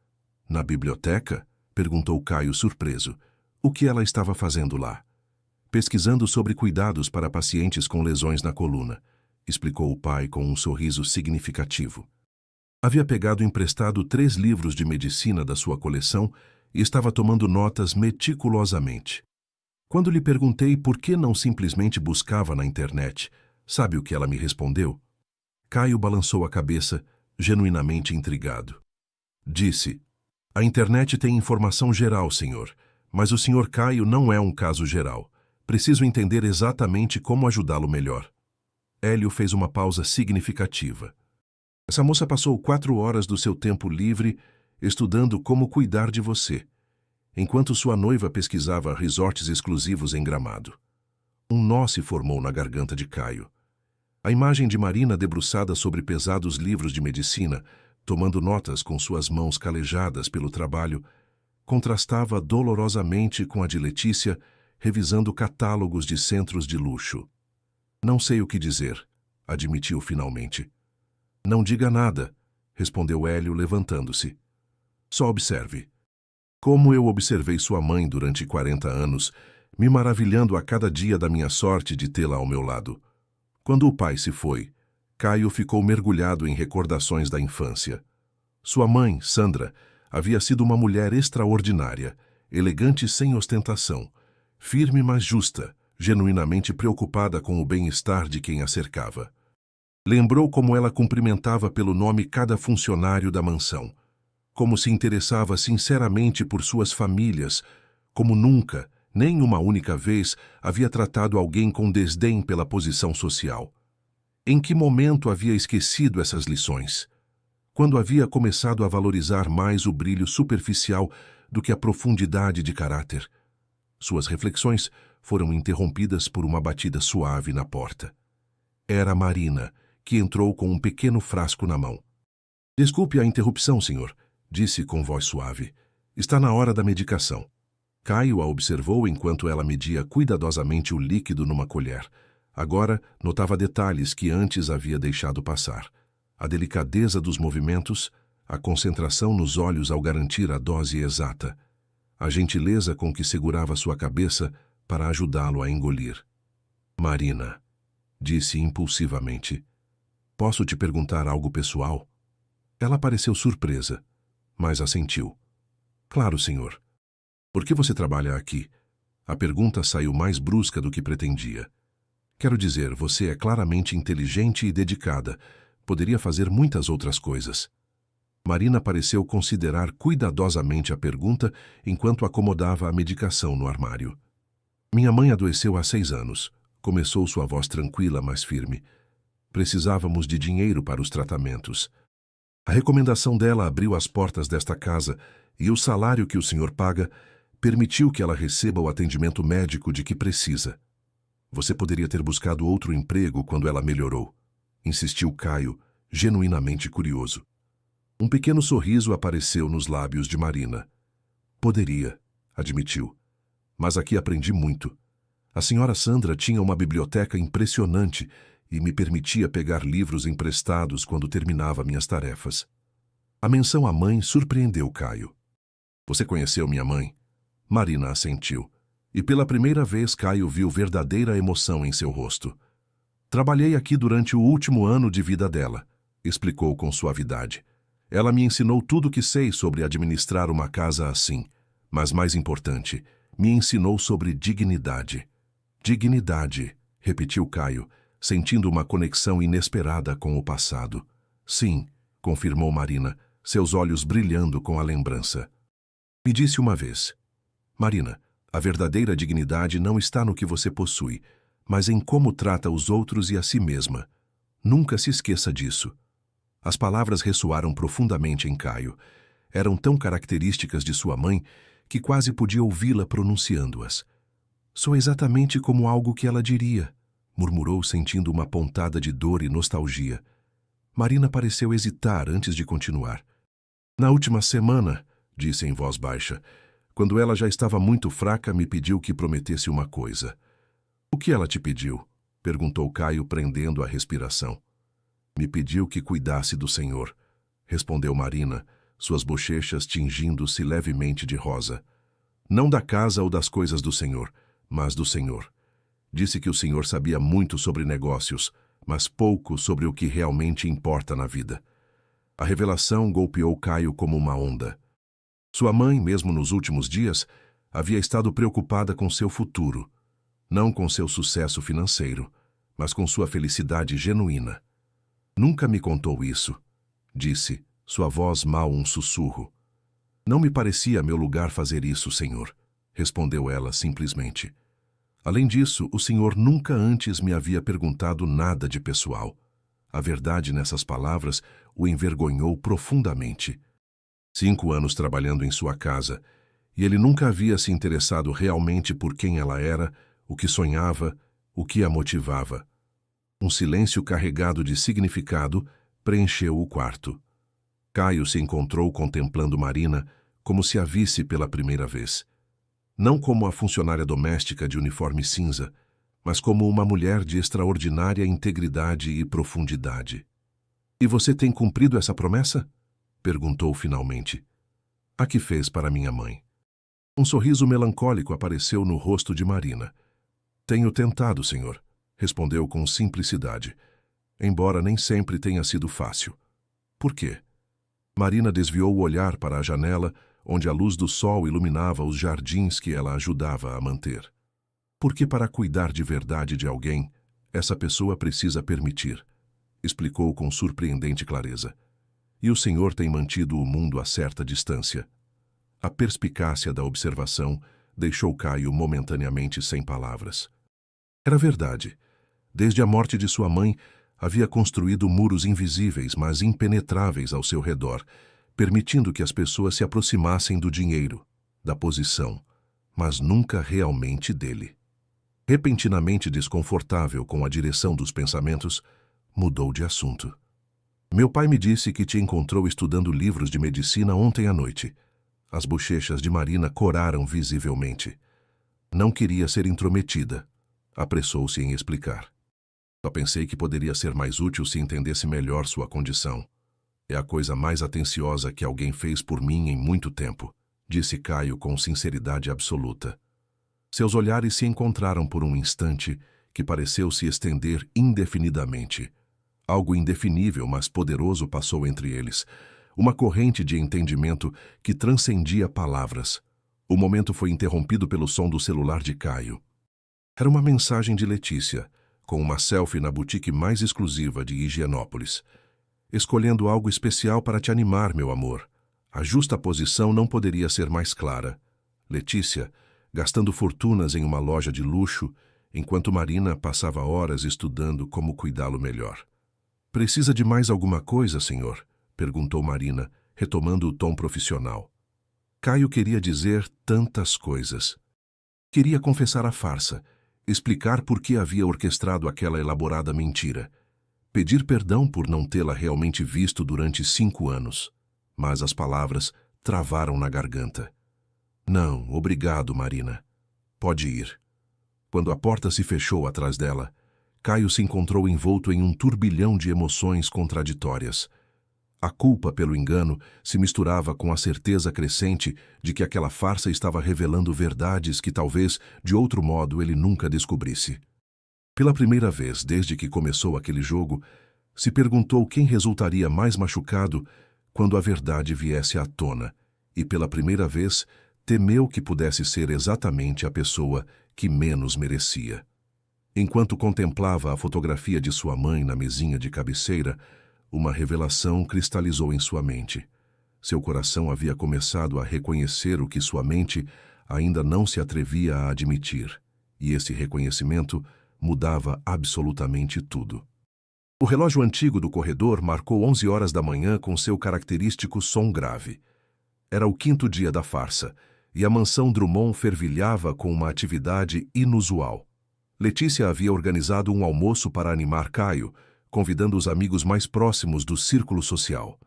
Na biblioteca? Perguntou Caio surpreso. O que ela estava fazendo lá? Pesquisando sobre cuidados para pacientes com lesões na coluna, explicou o pai com um sorriso significativo. Havia pegado emprestado 3 livros de medicina da sua coleção e estava tomando notas meticulosamente. Quando lhe perguntei por que não simplesmente buscava na internet, sabe o que ela me respondeu? Caio balançou a cabeça, genuinamente intrigado. Disse, a internet tem informação geral, senhor, mas o senhor Caio não é um caso geral. Preciso entender exatamente como ajudá-lo melhor. Hélio fez uma pausa significativa. Essa moça passou 4 horas do seu tempo livre estudando como cuidar de você, enquanto sua noiva pesquisava resorts exclusivos em Gramado. Um nó se formou na garganta de Caio. A imagem de Marina debruçada sobre pesados livros de medicina, tomando notas com suas mãos calejadas pelo trabalho, contrastava dolorosamente com a de Letícia, revisando catálogos de centros de luxo. Não sei o que dizer, admitiu finalmente. Não diga nada, respondeu Hélio levantando-se. Só observe. Como eu observei sua mãe durante 40 anos, me maravilhando a cada dia da minha sorte de tê-la ao meu lado. Quando o pai se foi, Caio ficou mergulhado em recordações da infância. Sua mãe, Sandra, havia sido uma mulher extraordinária, elegante sem ostentação, firme mas justa, genuinamente preocupada com o bem-estar de quem a cercava. Lembrou como ela cumprimentava pelo nome cada funcionário da mansão, como se interessava sinceramente por suas famílias, como nunca, nem uma única vez, havia tratado alguém com desdém pela posição social. Em que momento havia esquecido essas lições? Quando havia começado a valorizar mais o brilho superficial do que a profundidade de caráter? Suas reflexões foram interrompidas por uma batida suave na porta. Era Marina, que entrou com um pequeno frasco na mão. Desculpe a interrupção, senhor, disse com voz suave. Está na hora da medicação. Caio a observou enquanto ela media cuidadosamente o líquido numa colher. Agora notava detalhes que antes havia deixado passar. A delicadeza dos movimentos, a concentração nos olhos ao garantir a dose exata, a gentileza com que segurava sua cabeça para ajudá-lo a engolir. Marina, disse impulsivamente, posso te perguntar algo pessoal? Ela pareceu surpresa, mas assentiu. Claro, senhor. Por que você trabalha aqui? A pergunta saiu mais brusca do que pretendia. Quero dizer, você é claramente inteligente e dedicada. Poderia fazer muitas outras coisas. Marina pareceu considerar cuidadosamente a pergunta enquanto acomodava a medicação no armário. Minha mãe adoeceu há 6 anos. Começou sua voz tranquila, mas firme. Precisávamos de dinheiro para os tratamentos. A recomendação dela abriu as portas desta casa e o salário que o senhor paga permitiu que ela receba o atendimento médico de que precisa. Você poderia ter buscado outro emprego quando ela melhorou, insistiu Caio, genuinamente curioso. Um pequeno sorriso apareceu nos lábios de Marina. Poderia, admitiu. Mas aqui aprendi muito. A senhora Sandra tinha uma biblioteca impressionante e me permitia pegar livros emprestados quando terminava minhas tarefas. A menção à mãe surpreendeu Caio. Você conheceu minha mãe? Marina assentiu. E pela primeira vez Caio viu verdadeira emoção em seu rosto. Trabalhei aqui durante o último ano de vida dela, explicou com suavidade. Ela me ensinou tudo o que sei sobre administrar uma casa assim, mas mais importante, me ensinou sobre dignidade. Dignidade, repetiu Caio, sentindo uma conexão inesperada com o passado. Sim, confirmou Marina, seus olhos brilhando com a lembrança. Me disse uma vez, Marina, a verdadeira dignidade não está no que você possui, mas em como trata os outros e a si mesma. Nunca se esqueça disso. As palavras ressoaram profundamente em Caio. Eram tão características de sua mãe que quase podia ouvi-la pronunciando-as. Sou exatamente como algo que ela diria, murmurou sentindo uma pontada de dor e nostalgia. Marina pareceu hesitar antes de continuar. Na última semana, disse em voz baixa, quando ela já estava muito fraca, me pediu que prometesse uma coisa. O que ela te pediu? Perguntou Caio, prendendo a respiração. Me pediu que cuidasse do senhor, respondeu Marina, suas bochechas tingindo-se levemente de rosa. Não da casa ou das coisas do senhor, mas do senhor. Disse que o senhor sabia muito sobre negócios, mas pouco sobre o que realmente importa na vida. A revelação golpeou Caio como uma onda. Sua mãe, mesmo nos últimos dias, havia estado preocupada com seu futuro, não com seu sucesso financeiro, mas com sua felicidade genuína. Nunca me contou isso, disse, sua voz mal um sussurro. Não me parecia meu lugar fazer isso, senhor, respondeu ela simplesmente. Além disso, o senhor nunca antes me havia perguntado nada de pessoal. A verdade nessas palavras o envergonhou profundamente. 5 anos trabalhando em sua casa, e ele nunca havia se interessado realmente por quem ela era, o que sonhava, o que a motivava. Um silêncio carregado de significado preencheu o quarto. Caio se encontrou contemplando Marina como se a visse pela primeira vez. Não como a funcionária doméstica de uniforme cinza, mas como uma mulher de extraordinária integridade e profundidade. E você tem cumprido essa promessa? Perguntou finalmente. A que fez para minha mãe? Um sorriso melancólico apareceu no rosto de Marina. Tenho tentado, senhor, respondeu com simplicidade, embora nem sempre tenha sido fácil. Por quê? Marina desviou o olhar para a janela, onde a luz do sol iluminava os jardins que ela ajudava a manter. Porque para cuidar de verdade de alguém, essa pessoa precisa permitir, explicou com surpreendente clareza. E o senhor tem mantido o mundo a certa distância. A perspicácia da observação deixou Caio momentaneamente sem palavras. Era verdade. Desde a morte de sua mãe, havia construído muros invisíveis, mas impenetráveis ao seu redor, permitindo que as pessoas se aproximassem do dinheiro, da posição, mas nunca realmente dele. Repentinamente desconfortável com a direção dos pensamentos, mudou de assunto. Meu pai me disse que te encontrou estudando livros de medicina ontem à noite. As bochechas de Marina coraram visivelmente. Não queria ser intrometida. Apressou-se em explicar. Só pensei que poderia ser mais útil se entendesse melhor sua condição. É a coisa mais atenciosa que alguém fez por mim em muito tempo, disse Caio com sinceridade absoluta. Seus olhares se encontraram por um instante que pareceu se estender indefinidamente. Algo indefinível, mas poderoso passou entre eles. Uma corrente de entendimento que transcendia palavras. O momento foi interrompido pelo som do celular de Caio. Era uma mensagem de Letícia, com uma selfie na boutique mais exclusiva de Higienópolis. Escolhendo algo especial para te animar, meu amor. A justa posição não poderia ser mais clara. Letícia, gastando fortunas em uma loja de luxo, enquanto Marina passava horas estudando como cuidá-lo melhor. Precisa de mais alguma coisa, senhor? Perguntou Marina, retomando o tom profissional. Caio queria dizer tantas coisas. Queria confessar a farsa, explicar por que havia orquestrado aquela elaborada mentira, pedir perdão por não tê-la realmente visto durante 5 anos. Mas as palavras travaram na garganta. Não, obrigado, Marina. Pode ir. Quando a porta se fechou atrás dela, Caio se encontrou envolto em um turbilhão de emoções contraditórias. A culpa pelo engano se misturava com a certeza crescente de que aquela farsa estava revelando verdades que talvez, de outro modo, ele nunca descobrisse. Pela primeira vez desde que começou aquele jogo, se perguntou quem resultaria mais machucado quando a verdade viesse à tona, e pela primeira vez temeu que pudesse ser exatamente a pessoa que menos merecia. Enquanto contemplava a fotografia de sua mãe na mesinha de cabeceira, uma revelação cristalizou em sua mente. Seu coração havia começado a reconhecer o que sua mente ainda não se atrevia a admitir, e esse reconhecimento mudava absolutamente tudo. O relógio antigo do corredor marcou 11 horas da manhã com seu característico som grave. Era o 5º dia da farsa, e a mansão Drummond fervilhava com uma atividade inusual. Letícia havia organizado um almoço para animar Caio, convidando os amigos mais próximos do círculo social.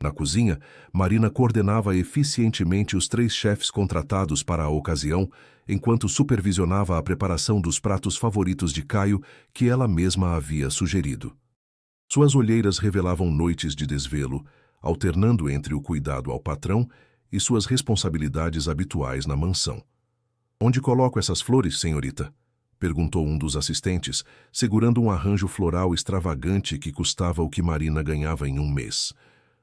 Na cozinha, Marina coordenava eficientemente os 3 chefes contratados para a ocasião, enquanto supervisionava a preparação dos pratos favoritos de Caio que ela mesma havia sugerido. Suas olheiras revelavam noites de desvelo, alternando entre o cuidado ao patrão e suas responsabilidades habituais na mansão. "Onde coloco essas flores, senhorita?" perguntou um dos assistentes, segurando um arranjo floral extravagante que custava o que Marina ganhava em um mês.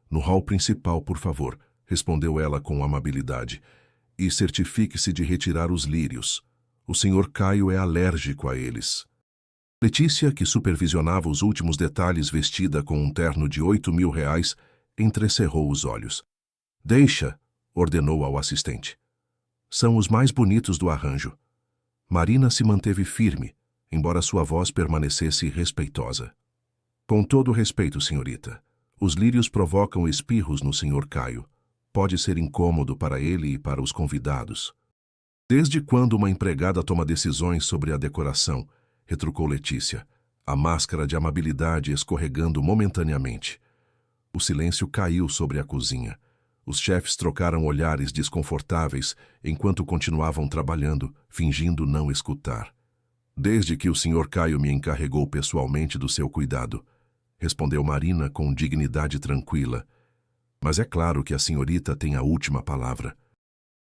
"No hall principal, por favor", respondeu ela com amabilidade. "E certifique-se de retirar os lírios. O senhor Caio é alérgico a eles." Letícia, que supervisionava os últimos detalhes vestida com um terno de R$ 8.000, entrecerrou os olhos. "Deixa", ordenou ao assistente. "São os mais bonitos do arranjo." Marina se manteve firme, embora sua voz permanecesse respeitosa. "Com todo respeito, senhorita, os lírios provocam espirros no senhor Caio. Pode ser incômodo para ele e para os convidados." "Desde quando uma empregada toma decisões sobre a decoração?" retrucou Letícia, a máscara de amabilidade escorregando momentaneamente. O silêncio caiu sobre a cozinha. Os chefes trocaram olhares desconfortáveis enquanto continuavam trabalhando, fingindo não escutar. "Desde que o senhor Caio me encarregou pessoalmente do seu cuidado", respondeu Marina com dignidade tranquila. "Mas é claro que a senhorita tem a última palavra."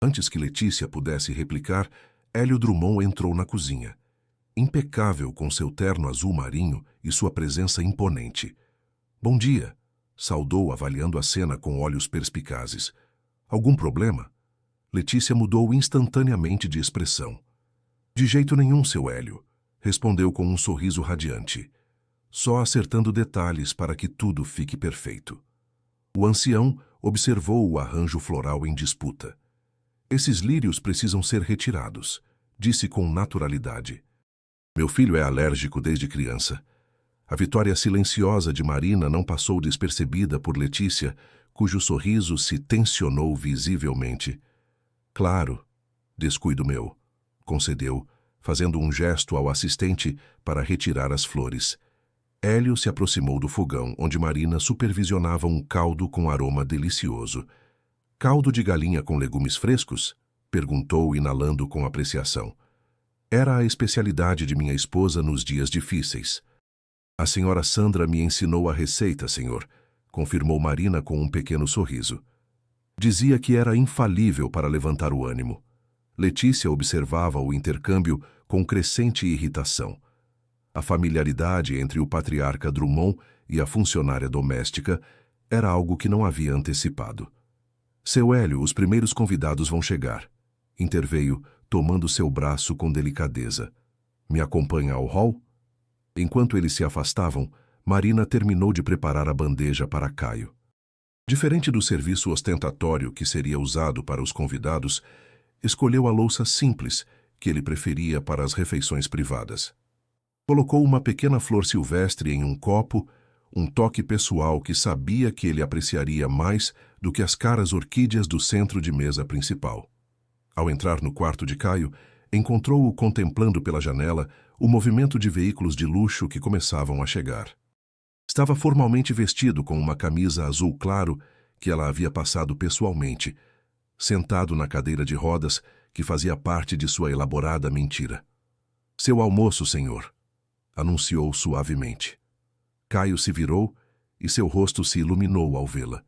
Antes que Letícia pudesse replicar, Hélio Drummond entrou na cozinha. Impecável com seu terno azul marinho e sua presença imponente. "Bom dia", saudou avaliando a cena com olhos perspicazes. "Algum problema?" Letícia mudou instantaneamente de expressão. "De jeito nenhum, seu Hélio", respondeu com um sorriso radiante. "Só acertando detalhes para que tudo fique perfeito." O ancião observou o arranjo floral em disputa. "Esses lírios precisam ser retirados", disse com naturalidade. "Meu filho é alérgico desde criança." A vitória silenciosa de Marina não passou despercebida por Letícia, cujo sorriso se tensionou visivelmente. "Claro, descuido meu", concedeu, fazendo um gesto ao assistente para retirar as flores. Hélio se aproximou do fogão, onde Marina supervisionava um caldo com aroma delicioso. "Caldo de galinha com legumes frescos?" perguntou, inalando com apreciação. "Era a especialidade de minha esposa nos dias difíceis." "A senhora Sandra me ensinou a receita, senhor", confirmou Marina com um pequeno sorriso. Dizia que era infalível para levantar o ânimo. Letícia observava o intercâmbio com crescente irritação. A familiaridade entre o patriarca Drummond e a funcionária doméstica era algo que não havia antecipado. "Seu Hélio, os primeiros convidados vão chegar", interveio, tomando seu braço com delicadeza. "Me acompanha ao hall?" Enquanto eles se afastavam, Marina terminou de preparar a bandeja para Caio. Diferente do serviço ostentatório que seria usado para os convidados, escolheu a louça simples, que ele preferia para as refeições privadas. Colocou uma pequena flor silvestre em um copo, um toque pessoal que sabia que ele apreciaria mais do que as caras orquídeas do centro de mesa principal. Ao entrar no quarto de Caio, encontrou-o contemplando pela janela o movimento de veículos de luxo que começavam a chegar. Estava formalmente vestido com uma camisa azul claro que ela havia passado pessoalmente, sentado na cadeira de rodas que fazia parte de sua elaborada mentira. "Seu almoço, senhor", anunciou suavemente. Caio se virou e seu rosto se iluminou ao vê-la.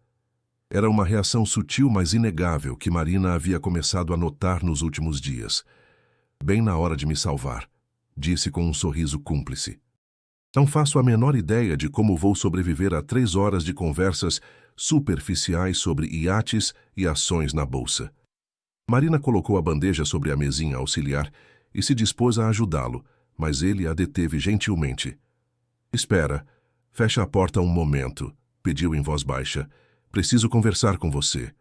Era uma reação sutil, mas inegável, que Marina havia começado a notar nos últimos dias. "Bem na hora de me salvar", disse com um sorriso cúmplice. "Não faço a menor ideia de como vou sobreviver a 3 horas de conversas superficiais sobre iates e ações na bolsa." Marina colocou a bandeja sobre a mesinha auxiliar e se dispôs a ajudá-lo, mas ele a deteve gentilmente. "Espera, fecha a porta um momento", pediu em voz baixa. "Preciso conversar com você."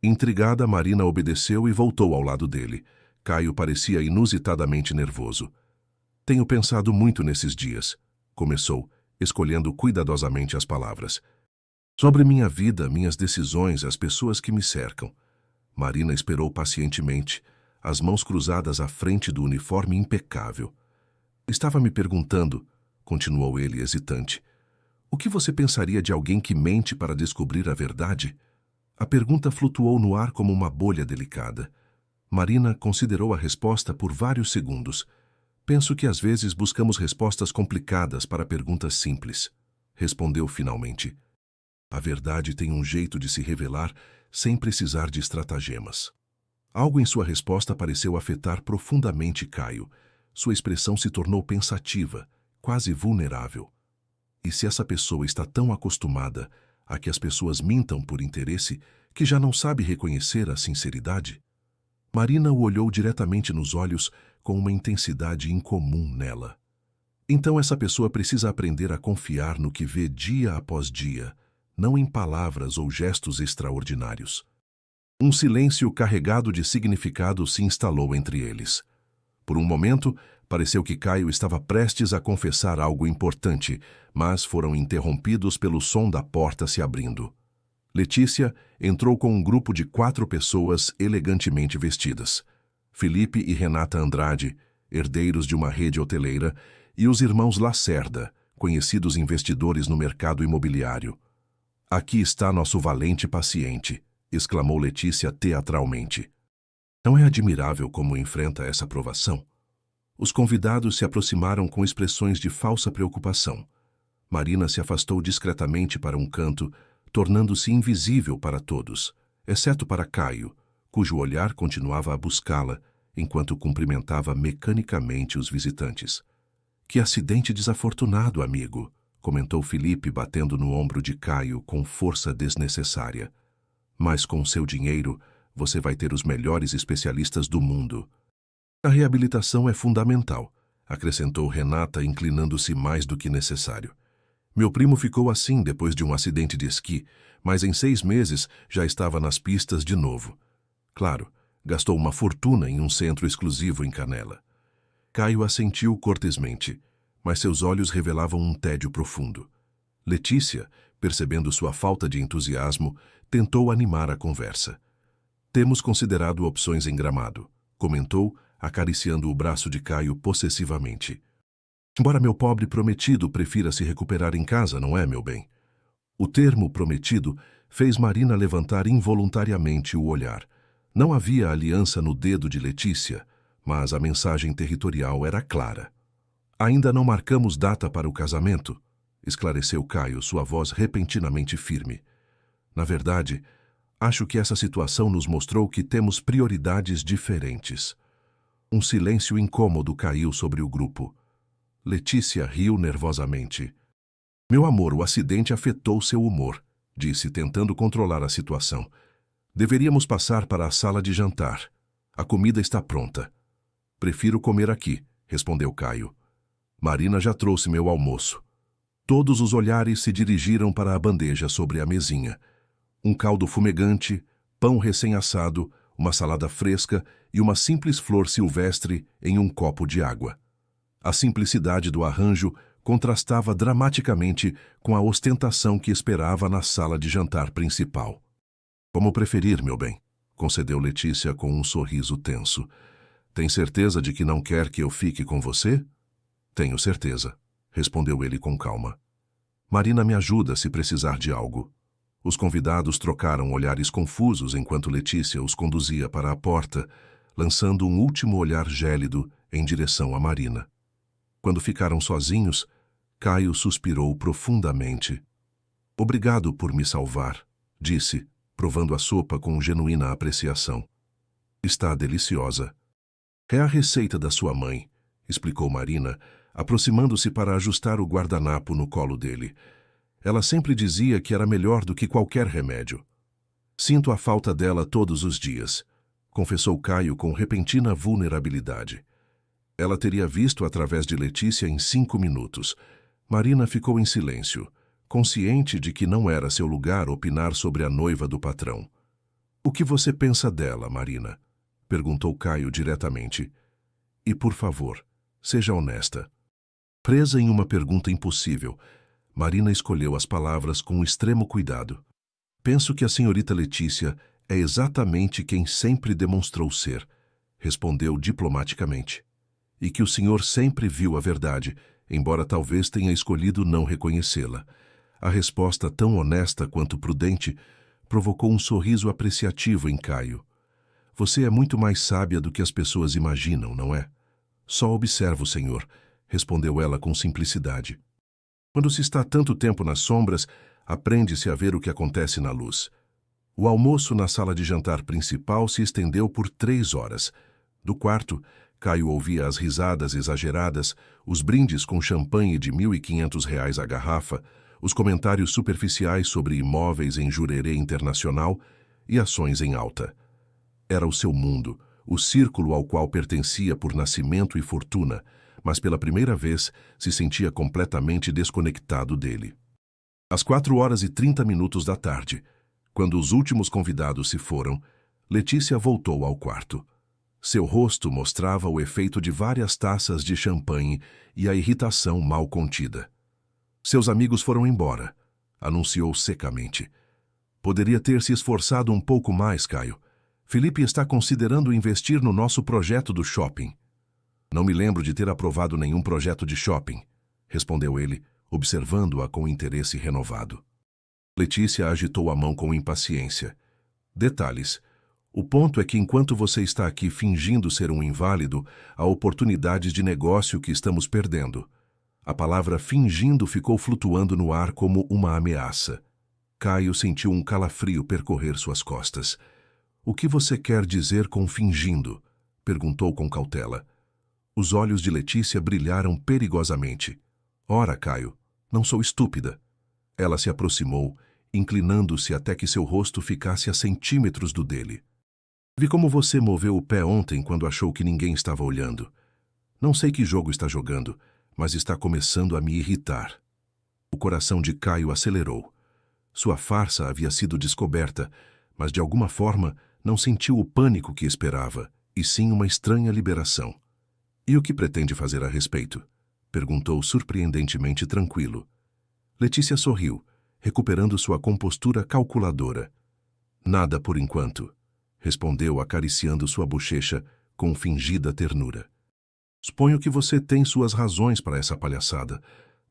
Intrigada, Marina obedeceu e voltou ao lado dele. Caio parecia inusitadamente nervoso. "Tenho pensado muito nesses dias", começou, escolhendo cuidadosamente as palavras. "Sobre minha vida, minhas decisões, as pessoas que me cercam." Marina esperou pacientemente, as mãos cruzadas à frente do uniforme impecável. "Estava me perguntando", continuou ele hesitante, "o que você pensaria de alguém que mente para descobrir a verdade?" A pergunta flutuou no ar como uma bolha delicada. Marina considerou a resposta por vários segundos. "Penso que às vezes buscamos respostas complicadas para perguntas simples", respondeu finalmente. "A verdade tem um jeito de se revelar sem precisar de estratagemas." Algo em sua resposta pareceu afetar profundamente Caio. Sua expressão se tornou pensativa, quase vulnerável. E se essa pessoa está tão acostumada a que as pessoas mintam por interesse que já não sabe reconhecer a sinceridade? Marina o olhou diretamente nos olhos com uma intensidade incomum nela. "Então essa pessoa precisa aprender a confiar no que vê dia após dia, não em palavras ou gestos extraordinários." Um silêncio carregado de significado se instalou entre eles. Por um momento, pareceu que Caio estava prestes a confessar algo importante, mas foram interrompidos pelo som da porta se abrindo. Letícia entrou com um grupo de 4 pessoas elegantemente vestidas. Felipe e Renata Andrade, herdeiros de uma rede hoteleira, e os irmãos Lacerda, conhecidos investidores no mercado imobiliário. "Aqui está nosso valente paciente", exclamou Letícia teatralmente. "Não é admirável como enfrenta essa provação?" Os convidados se aproximaram com expressões de falsa preocupação. Marina se afastou discretamente para um canto, tornando-se invisível para todos, exceto para Caio, cujo olhar continuava a buscá-la, enquanto cumprimentava mecanicamente os visitantes. "Que acidente desafortunado, amigo", comentou Felipe, batendo no ombro de Caio com força desnecessária. "Mas com seu dinheiro, você vai ter os melhores especialistas do mundo." "A reabilitação é fundamental", acrescentou Renata, inclinando-se mais do que necessário. "Meu primo ficou assim depois de um acidente de esqui, mas em 6 meses já estava nas pistas de novo. Claro, gastou uma fortuna em um centro exclusivo em Canela." Caio assentiu cortesmente, mas seus olhos revelavam um tédio profundo. Letícia, percebendo sua falta de entusiasmo, tentou animar a conversa. "Temos considerado opções em Gramado", comentou, acariciando o braço de Caio possessivamente. "Embora meu pobre prometido prefira se recuperar em casa, não é, meu bem?" O termo prometido fez Marina levantar involuntariamente o olhar. Não havia aliança no dedo de Letícia, mas a mensagem territorial era clara. "Ainda não marcamos data para o casamento", esclareceu Caio, sua voz repentinamente firme. "Na verdade, acho que essa situação nos mostrou que temos prioridades diferentes." Um silêncio incômodo caiu sobre o grupo. Letícia riu nervosamente. "Meu amor, o acidente afetou seu humor", disse, tentando controlar a situação. "Deveríamos passar para a sala de jantar. A comida está pronta." "Prefiro comer aqui", respondeu Caio. Marina já trouxe meu almoço. Todos os olhares se dirigiram para a bandeja sobre a mesinha. Um caldo fumegante, pão recém-assado, uma salada fresca e uma simples flor silvestre em um copo de água. A simplicidade do arranjo contrastava dramaticamente com a ostentação que esperava na sala de jantar principal. Como preferir, meu bem, concedeu Letícia com um sorriso tenso. Tem certeza de que não quer que eu fique com você? Tenho certeza, respondeu ele com calma. Marina me ajuda se precisar de algo. Os convidados trocaram olhares confusos enquanto Letícia os conduzia para a porta, lançando um último olhar gélido em direção a Marina. Quando ficaram sozinhos, Caio suspirou profundamente. Obrigado por me salvar, disse, provando a sopa com genuína apreciação. Está deliciosa. É a receita da sua mãe, explicou Marina, aproximando-se para ajustar o guardanapo no colo dele. Ela sempre dizia que era melhor do que qualquer remédio. Sinto a falta dela todos os dias, confessou Caio com repentina vulnerabilidade. Ela teria visto através de Letícia em 5 minutos. Marina ficou em silêncio, consciente de que não era seu lugar opinar sobre a noiva do patrão. O que você pensa dela, Marina? Perguntou Caio diretamente. E, por favor, seja honesta. Presa em uma pergunta impossível, Marina escolheu as palavras com extremo cuidado. Penso que a senhorita Letícia é exatamente quem sempre demonstrou ser, respondeu diplomaticamente. E que o senhor sempre viu a verdade, embora talvez tenha escolhido não reconhecê-la. A resposta, tão honesta quanto prudente, provocou um sorriso apreciativo em Caio. Você é muito mais sábia do que as pessoas imaginam, não é? Só observo, senhor, respondeu ela com simplicidade. Quando se está tanto tempo nas sombras, aprende-se a ver o que acontece na luz. O almoço na sala de jantar principal se estendeu por 3 horas. Do quarto, Caio ouvia as risadas exageradas, os brindes com champanhe de R$ 1.500 a garrafa, os comentários superficiais sobre imóveis em Jurerê Internacional e ações em alta. Era o seu mundo, o círculo ao qual pertencia por nascimento e fortuna, mas pela primeira vez se sentia completamente desconectado dele. Às 4h30 da tarde, quando os últimos convidados se foram, Letícia voltou ao quarto. Seu rosto mostrava o efeito de várias taças de champanhe e a irritação mal contida. Seus amigos foram embora, anunciou secamente. Poderia ter se esforçado um pouco mais, Caio. Felipe está considerando investir no nosso projeto do shopping. Não me lembro de ter aprovado nenhum projeto de shopping, respondeu ele, observando-a com interesse renovado. Letícia agitou a mão com impaciência. Detalhes. O ponto é que enquanto você está aqui fingindo ser um inválido, há oportunidades de negócio que estamos perdendo. A palavra fingindo ficou flutuando no ar como uma ameaça. Caio sentiu um calafrio percorrer suas costas. O que você quer dizer com fingindo? Perguntou com cautela. Os olhos de Letícia brilharam perigosamente. Ora, Caio, não sou estúpida. Ela se aproximou, inclinando-se até que seu rosto ficasse a centímetros do dele. Vi como você moveu o pé ontem quando achou que ninguém estava olhando. Não sei que jogo está jogando, mas está começando a me irritar. O coração de Caio acelerou. Sua farsa havia sido descoberta, mas de alguma forma não sentiu o pânico que esperava, e sim uma estranha liberação. E o que pretende fazer a respeito? Perguntou surpreendentemente tranquilo. Letícia sorriu, recuperando sua compostura calculadora. Nada por enquanto, respondeu acariciando sua bochecha com fingida ternura. Suponho que você tem suas razões para essa palhaçada.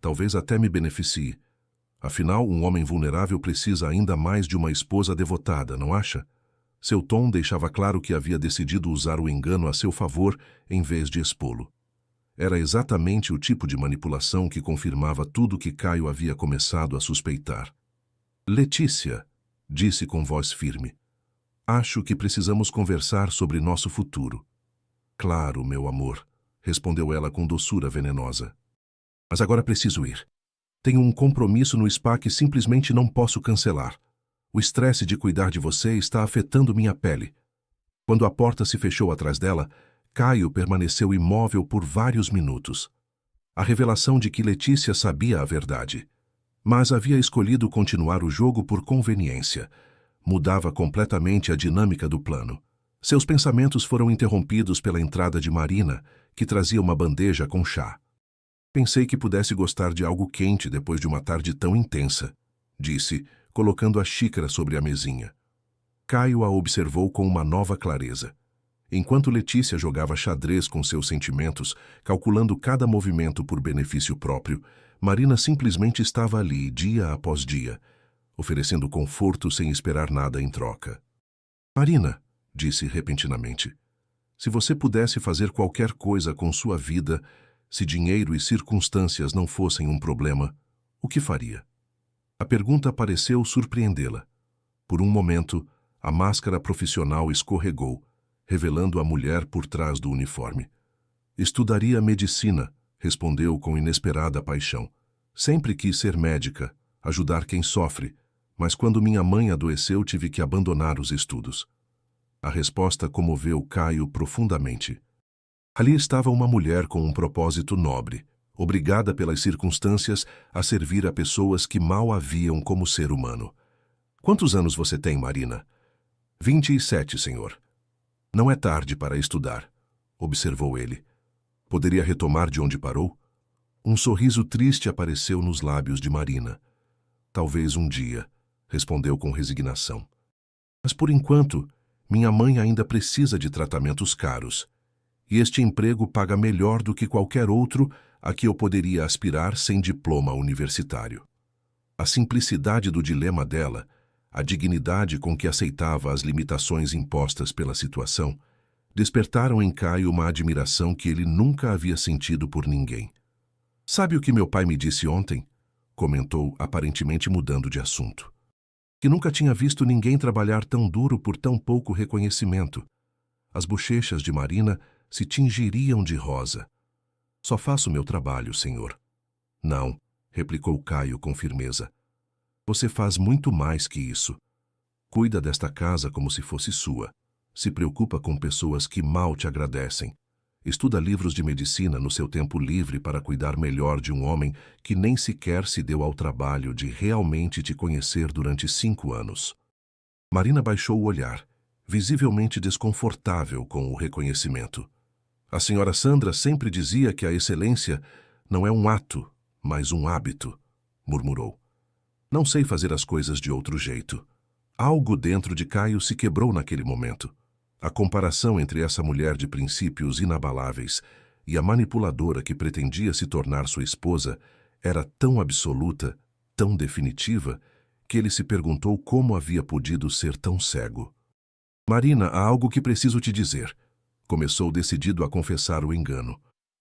Talvez até me beneficie. Afinal, um homem vulnerável precisa ainda mais de uma esposa devotada, não acha? Seu tom deixava claro que havia decidido usar o engano a seu favor em vez de expô-lo. Era exatamente o tipo de manipulação que confirmava tudo que Caio havia começado a suspeitar. Letícia, disse com voz firme, acho que precisamos conversar sobre nosso futuro. Claro, meu amor, respondeu ela com doçura venenosa. Mas agora preciso ir. Tenho um compromisso no spa que simplesmente não posso cancelar. O estresse de cuidar de você está afetando minha pele. Quando a porta se fechou atrás dela, Caio permaneceu imóvel por vários minutos. A revelação de que Letícia sabia a verdade. Mas havia escolhido continuar o jogo por conveniência. Mudava completamente a dinâmica do plano. Seus pensamentos foram interrompidos pela entrada de Marina, que trazia uma bandeja com chá. Pensei que pudesse gostar de algo quente depois de uma tarde tão intensa, disse, colocando a xícara sobre a mesinha. Caio a observou com uma nova clareza. Enquanto Letícia jogava xadrez com seus sentimentos, calculando cada movimento por benefício próprio, Marina simplesmente estava ali, dia após dia, oferecendo conforto sem esperar nada em troca. Marina, disse repentinamente, se você pudesse fazer qualquer coisa com sua vida, se dinheiro e circunstâncias não fossem um problema, o que faria? A pergunta pareceu surpreendê-la. Por um momento, a máscara profissional escorregou, revelando a mulher por trás do uniforme. Estudaria medicina, respondeu com inesperada paixão. Sempre quis ser médica, ajudar quem sofre, mas quando minha mãe adoeceu tive que abandonar os estudos. A resposta comoveu Caio profundamente. Ali estava uma mulher com um propósito nobre, obrigada pelas circunstâncias a servir a pessoas que mal a viam como ser humano. Quantos anos você tem, Marina? 27, senhor. Não é tarde para estudar, observou ele. Poderia retomar de onde parou? Um sorriso triste apareceu nos lábios de Marina. Talvez um dia, respondeu com resignação. Mas por enquanto, minha mãe ainda precisa de tratamentos caros. E este emprego paga melhor do que qualquer outro a que eu poderia aspirar sem diploma universitário. A simplicidade do dilema dela, a dignidade com que aceitava as limitações impostas pela situação, despertaram em Caio uma admiração que ele nunca havia sentido por ninguém. Sabe o que meu pai me disse ontem? Comentou, aparentemente mudando de assunto. Que nunca tinha visto ninguém trabalhar tão duro por tão pouco reconhecimento. As bochechas de Marina se tingiriam de rosa. Só faço meu trabalho, senhor. Não, replicou Caio com firmeza. Você faz muito mais que isso. Cuida desta casa como se fosse sua. Se preocupa com pessoas que mal te agradecem. Estuda livros de medicina no seu tempo livre para cuidar melhor de um homem que nem sequer se deu ao trabalho de realmente te conhecer durante 5 anos. Marina baixou o olhar, visivelmente desconfortável com o reconhecimento. A senhora Sandra sempre dizia que a excelência não é um ato, mas um hábito, murmurou. Não sei fazer as coisas de outro jeito. Algo dentro de Caio se quebrou naquele momento. A comparação entre essa mulher de princípios inabaláveis e a manipuladora que pretendia se tornar sua esposa era tão absoluta, tão definitiva, que ele se perguntou como havia podido ser tão cego. Marina, há algo que preciso te dizer. Começou decidido a confessar o engano.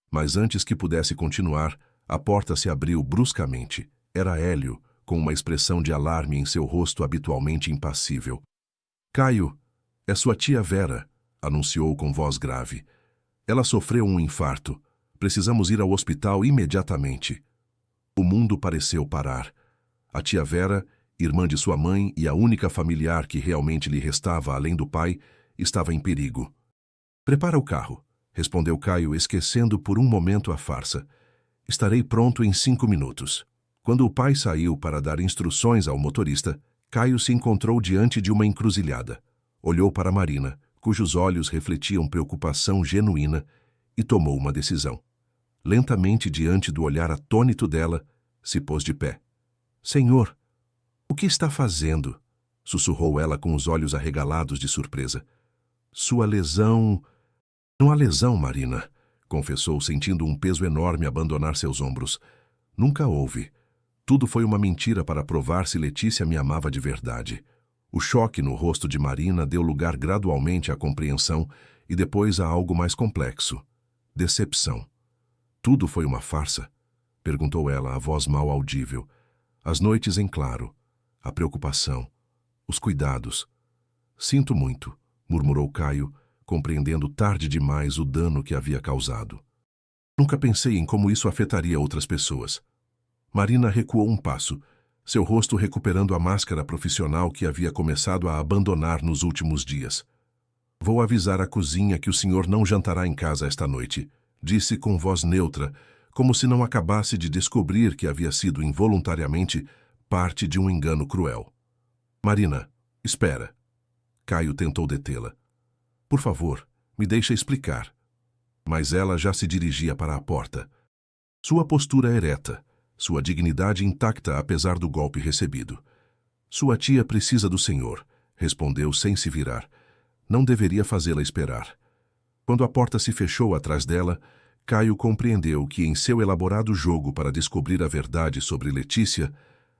Mas antes que pudesse continuar, a porta se abriu bruscamente. Era Hélio, com uma expressão de alarme em seu rosto habitualmente impassível. Caio, é sua tia Vera, anunciou com voz grave. Ela sofreu um infarto. Precisamos ir ao hospital imediatamente. O mundo pareceu parar. A tia Vera, irmã de sua mãe e a única familiar que realmente lhe restava além do pai, estava em perigo. Prepara o carro, respondeu Caio, esquecendo por um momento a farsa. Estarei pronto em 5 minutos. Quando o pai saiu para dar instruções ao motorista, Caio se encontrou diante de uma encruzilhada. Olhou para Marina, cujos olhos refletiam preocupação genuína, e tomou uma decisão. Lentamente, diante do olhar atônito dela, se pôs de pé. Senhor, o que está fazendo? Sussurrou ela com os olhos arregalados de surpresa. Sua lesão... Não há lesão, Marina, confessou, sentindo um peso enorme abandonar seus ombros. Nunca houve. Tudo foi uma mentira para provar se Letícia me amava de verdade. O choque no rosto de Marina deu lugar gradualmente à compreensão e depois a algo mais complexo. Decepção. Tudo foi uma farsa? Perguntou ela, a voz mal audível. As noites em claro, a preocupação, os cuidados. Sinto muito, murmurou Caio, compreendendo tarde demais o dano que havia causado. Nunca pensei em como isso afetaria outras pessoas. Marina recuou um passo, seu rosto recuperando a máscara profissional que havia começado a abandonar nos últimos dias. Vou avisar a cozinha que o senhor não jantará em casa esta noite, disse com voz neutra, como se não acabasse de descobrir que havia sido involuntariamente parte de um engano cruel. Marina, espera. Caio tentou detê-la. Por favor, me deixa explicar. Mas ela já se dirigia para a porta. Sua postura ereta, sua dignidade intacta apesar do golpe recebido. Sua tia precisa do senhor, respondeu sem se virar. Não deveria fazê-la esperar. Quando a porta se fechou atrás dela, Caio compreendeu que em seu elaborado jogo para descobrir a verdade sobre Letícia,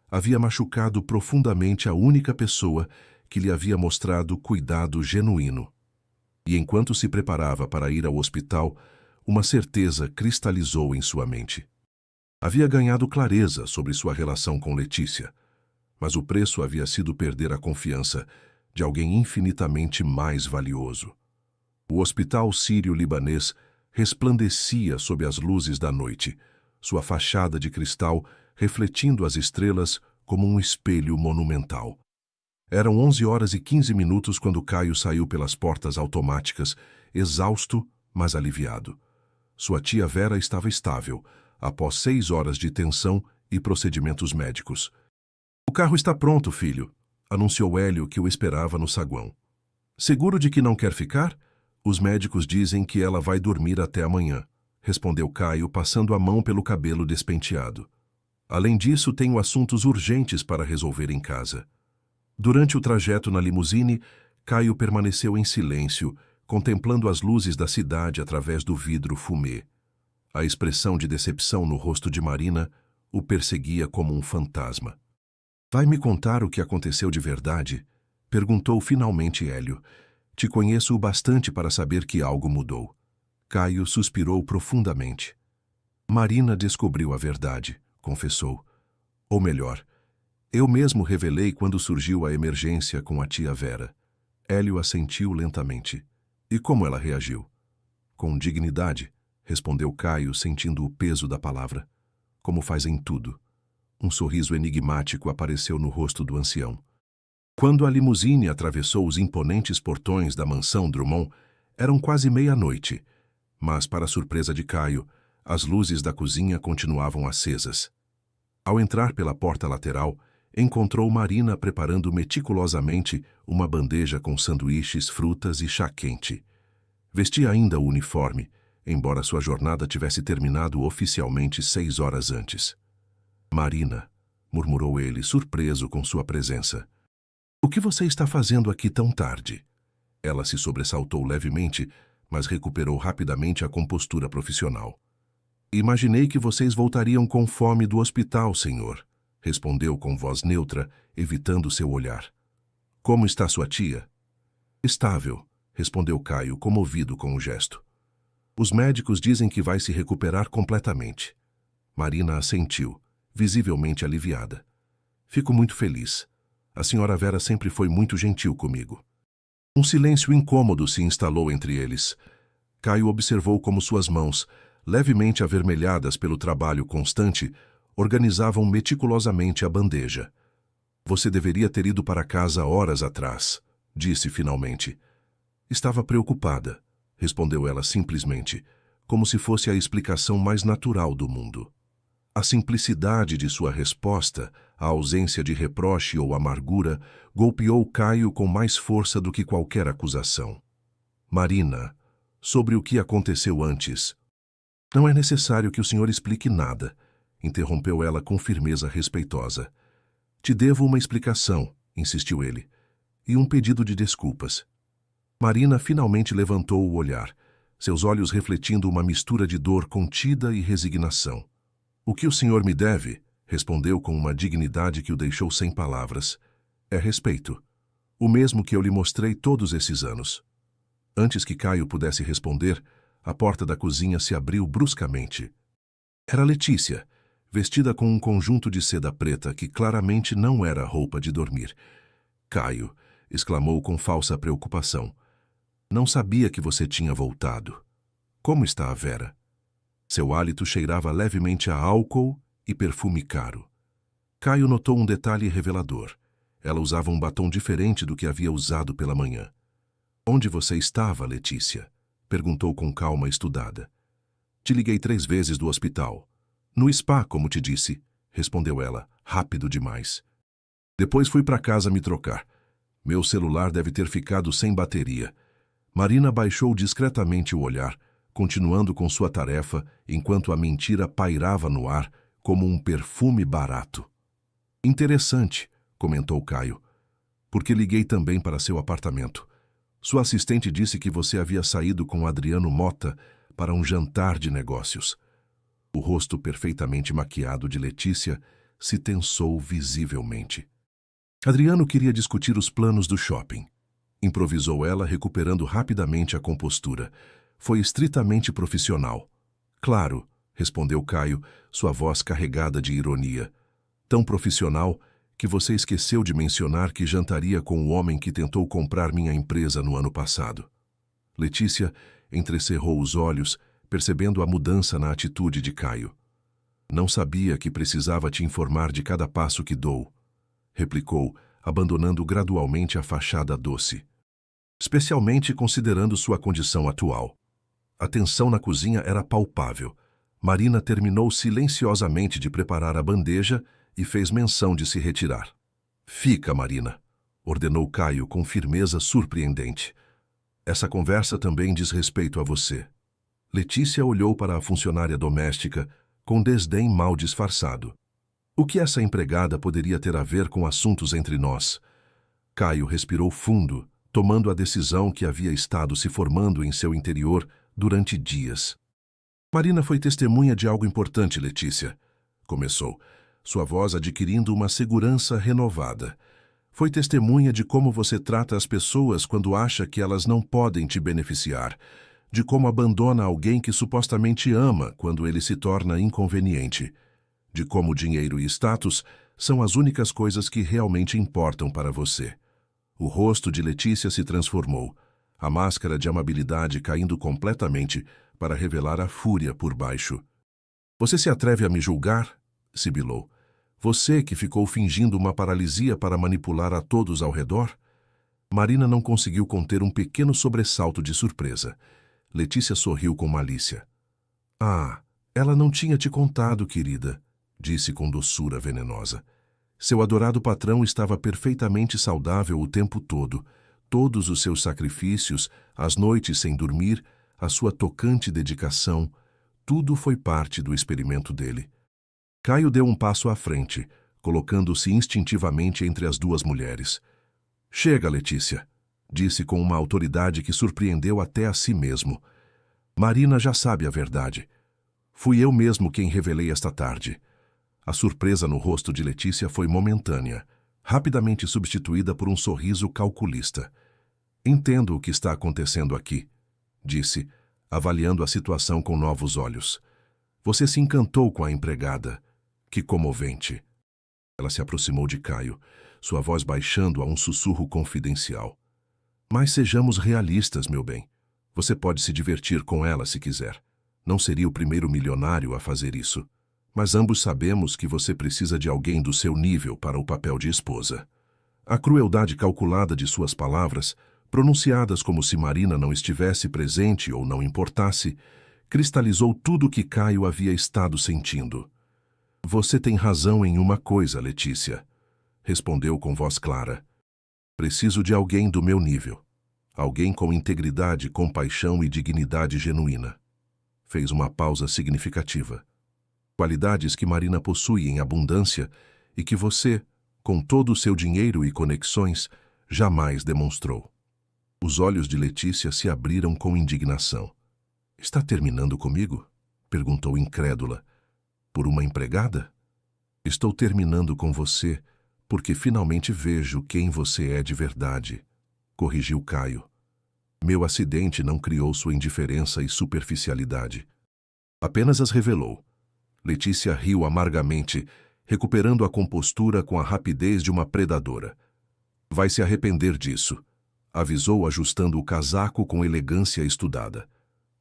havia machucado profundamente a única pessoa que lhe havia mostrado cuidado genuíno. E enquanto se preparava para ir ao hospital, uma certeza cristalizou em sua mente. Havia ganhado clareza sobre sua relação com Letícia, mas o preço havia sido perder a confiança de alguém infinitamente mais valioso. O hospital sírio-libanês resplandecia sob as luzes da noite, sua fachada de cristal refletindo as estrelas como um espelho monumental. Eram 11h15 quando Caio saiu pelas portas automáticas, exausto, mas aliviado. Sua tia Vera estava estável, após 6 horas de tensão e procedimentos médicos. "O carro está pronto, filho", anunciou Hélio, que o esperava no saguão. "Seguro de que não quer ficar? Os médicos dizem que ela vai dormir até amanhã", respondeu Caio, passando a mão pelo cabelo despenteado. "Além disso, tenho assuntos urgentes para resolver em casa." Durante o trajeto na limusine, Caio permaneceu em silêncio, contemplando as luzes da cidade através do vidro fumê. A expressão de decepção no rosto de Marina o perseguia como um fantasma. "Vai me contar o que aconteceu de verdade?", perguntou finalmente Hélio. "Te conheço o bastante para saber que algo mudou." Caio suspirou profundamente. "Marina descobriu a verdade", confessou. "Ou melhor, eu mesmo revelei quando surgiu a emergência com a tia Vera." Hélio assentiu lentamente. "E como ela reagiu?" "Com dignidade", respondeu Caio, sentindo o peso da palavra. "Como faz em tudo." Um sorriso enigmático apareceu no rosto do ancião. Quando a limusine atravessou os imponentes portões da mansão Drummond, eram quase meia-noite, mas, para surpresa de Caio, as luzes da cozinha continuavam acesas. Ao entrar pela porta lateral, encontrou Marina preparando meticulosamente uma bandeja com sanduíches, frutas e chá quente. Vestia ainda o uniforme, embora sua jornada tivesse terminado oficialmente 6 horas antes. "Marina", murmurou ele, surpreso com sua presença. "O que você está fazendo aqui tão tarde?" Ela se sobressaltou levemente, mas recuperou rapidamente a compostura profissional. "Imaginei que vocês voltariam com fome do hospital, senhor", respondeu com voz neutra, evitando seu olhar. "Como está sua tia?" "Estável", respondeu Caio, comovido com o gesto. "Os médicos dizem que vai se recuperar completamente." Marina assentiu, visivelmente aliviada. "Fico muito feliz. A senhora Vera sempre foi muito gentil comigo." Um silêncio incômodo se instalou entre eles. Caio observou como suas mãos, levemente avermelhadas pelo trabalho constante, organizavam meticulosamente a bandeja. "Você deveria ter ido para casa horas atrás", disse finalmente. "Estava preocupada", respondeu ela simplesmente, como se fosse a explicação mais natural do mundo. A simplicidade de sua resposta, a ausência de reproche ou amargura, golpeou Caio com mais força do que qualquer acusação. "Marina, sobre o que aconteceu antes." "Não é necessário que o senhor explique nada", interrompeu ela com firmeza respeitosa. "Te devo uma explicação", insistiu ele, "e um pedido de desculpas." Marina finalmente levantou o olhar, seus olhos refletindo uma mistura de dor contida e resignação. "O que o senhor me deve", respondeu com uma dignidade que o deixou sem palavras, "é respeito. O mesmo que eu lhe mostrei todos esses anos." Antes que Caio pudesse responder, a porta da cozinha se abriu bruscamente. Era Letícia, vestida com um conjunto de seda preta que claramente não era roupa de dormir. "Caio", exclamou com falsa preocupação, "não sabia que você tinha voltado. Como está a Vera?" Seu hálito cheirava levemente a álcool e perfume caro. Caio notou um detalhe revelador. Ela usava um batom diferente do que havia usado pela manhã. "Onde você estava, Letícia?", perguntou com calma estudada. Te liguei 3 vezes do hospital. No spa, como te disse, respondeu ela, rápido demais. Depois fui para casa me trocar. Meu celular deve ter ficado sem bateria. Marina baixou discretamente o olhar, continuando com sua tarefa, enquanto a mentira pairava no ar como um perfume barato. Interessante, comentou Caio, porque liguei também para seu apartamento. Sua assistente disse que você havia saído com Adriano Mota para um jantar de negócios. O rosto perfeitamente maquiado de Letícia se tensou visivelmente. Adriano queria discutir os planos do shopping. Improvisou ela, recuperando rapidamente a compostura. Foi estritamente profissional. Claro, respondeu Caio, sua voz carregada de ironia. Tão profissional que você esqueceu de mencionar que jantaria com o homem que tentou comprar minha empresa no ano passado. Letícia entrecerrou os olhos, percebendo a mudança na atitude de Caio. Não sabia que precisava te informar de cada passo que dou, replicou, abandonando gradualmente a fachada doce. Especialmente considerando sua condição atual. A tensão na cozinha era palpável. Marina terminou silenciosamente de preparar a bandeja e fez menção de se retirar. Fica, Marina, ordenou Caio com firmeza surpreendente. Essa conversa também diz respeito a você. Letícia olhou para a funcionária doméstica com desdém mal disfarçado. O que essa empregada poderia ter a ver com assuntos entre nós? Caio respirou fundo, tomando a decisão que havia estado se formando em seu interior durante dias. Marina foi testemunha de algo importante, Letícia, começou, sua voz adquirindo uma segurança renovada. Foi testemunha de como você trata as pessoas quando acha que elas não podem te beneficiar, de como abandona alguém que supostamente ama quando ele se torna inconveniente, de como dinheiro e status são as únicas coisas que realmente importam para você. O rosto de Letícia se transformou, a máscara de amabilidade caindo completamente para revelar a fúria por baixo. Você se atreve a me julgar? Sibilou. Você que ficou fingindo uma paralisia para manipular a todos ao redor? Marina não conseguiu conter um pequeno sobressalto de surpresa. Letícia sorriu com malícia. Ah, ela não tinha te contado, querida, disse com doçura venenosa. Seu adorado patrão estava perfeitamente saudável o tempo todo. Todos os seus sacrifícios, as noites sem dormir, a sua tocante dedicação, tudo foi parte do experimento dele. Caio deu um passo à frente, colocando-se instintivamente entre as duas mulheres. Chega, Letícia, disse com uma autoridade que surpreendeu até a si mesmo. Marina já sabe a verdade. Fui eu mesmo quem revelei esta tarde. A surpresa no rosto de Letícia foi momentânea, rapidamente substituída por um sorriso calculista. Entendo o que está acontecendo aqui, disse, avaliando a situação com novos olhos. Você se encantou com a empregada. Que comovente. Ela se aproximou de Caio, sua voz baixando a um sussurro confidencial. Mas sejamos realistas, meu bem. Você pode se divertir com ela se quiser. Não seria o primeiro milionário a fazer isso. Mas ambos sabemos que você precisa de alguém do seu nível para o papel de esposa. A crueldade calculada de suas palavras, pronunciadas como se Marina não estivesse presente ou não importasse, cristalizou tudo o que Caio havia estado sentindo. Você tem razão em uma coisa, Letícia, respondeu com voz clara. Preciso de alguém do meu nível. Alguém com integridade, compaixão e dignidade genuína. Fez uma pausa significativa. Qualidades que Marina possui em abundância e que você, com todo o seu dinheiro e conexões, jamais demonstrou. Os olhos de Letícia se abriram com indignação. Está terminando comigo? Perguntou incrédula. Por uma empregada? Estou terminando com você porque finalmente vejo quem você é de verdade, corrigiu Caio. Meu acidente não criou sua indiferença e superficialidade. Apenas as revelou. Letícia riu amargamente, recuperando a compostura com a rapidez de uma predadora. Vai se arrepender disso, avisou ajustando o casaco com elegância estudada.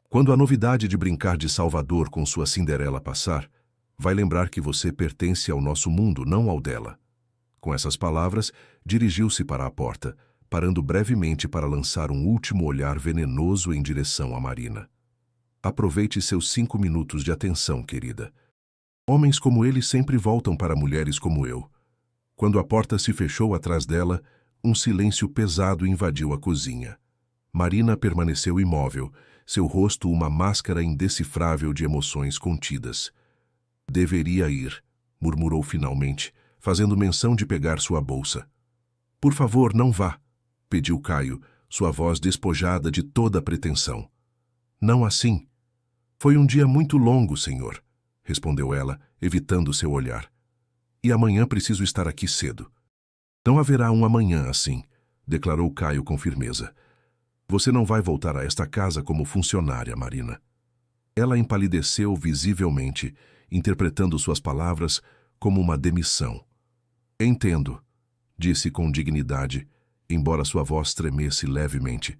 Quando a novidade de brincar de Salvador com sua Cinderela passar, vai lembrar que você pertence ao nosso mundo, não ao dela. Com essas palavras, dirigiu-se para a porta, parando brevemente para lançar um último olhar venenoso em direção a Marina. Aproveite seus 5 minutos de atenção, querida. Homens como ele sempre voltam para mulheres como eu. Quando a porta se fechou atrás dela, um silêncio pesado invadiu a cozinha. Marina permaneceu imóvel, seu rosto uma máscara indecifrável de emoções contidas. Deveria ir, murmurou finalmente, fazendo menção de pegar sua bolsa. Por favor, não vá, pediu Caio, sua voz despojada de toda pretensão. Não assim. Foi um dia muito longo, senhor, respondeu ela, evitando seu olhar. E amanhã preciso estar aqui cedo. Não haverá um amanhã assim, declarou Caio com firmeza. Você não vai voltar a esta casa como funcionária, Marina. Ela empalideceu visivelmente, interpretando suas palavras como uma demissão. Entendo, disse com dignidade, embora sua voz tremesse levemente.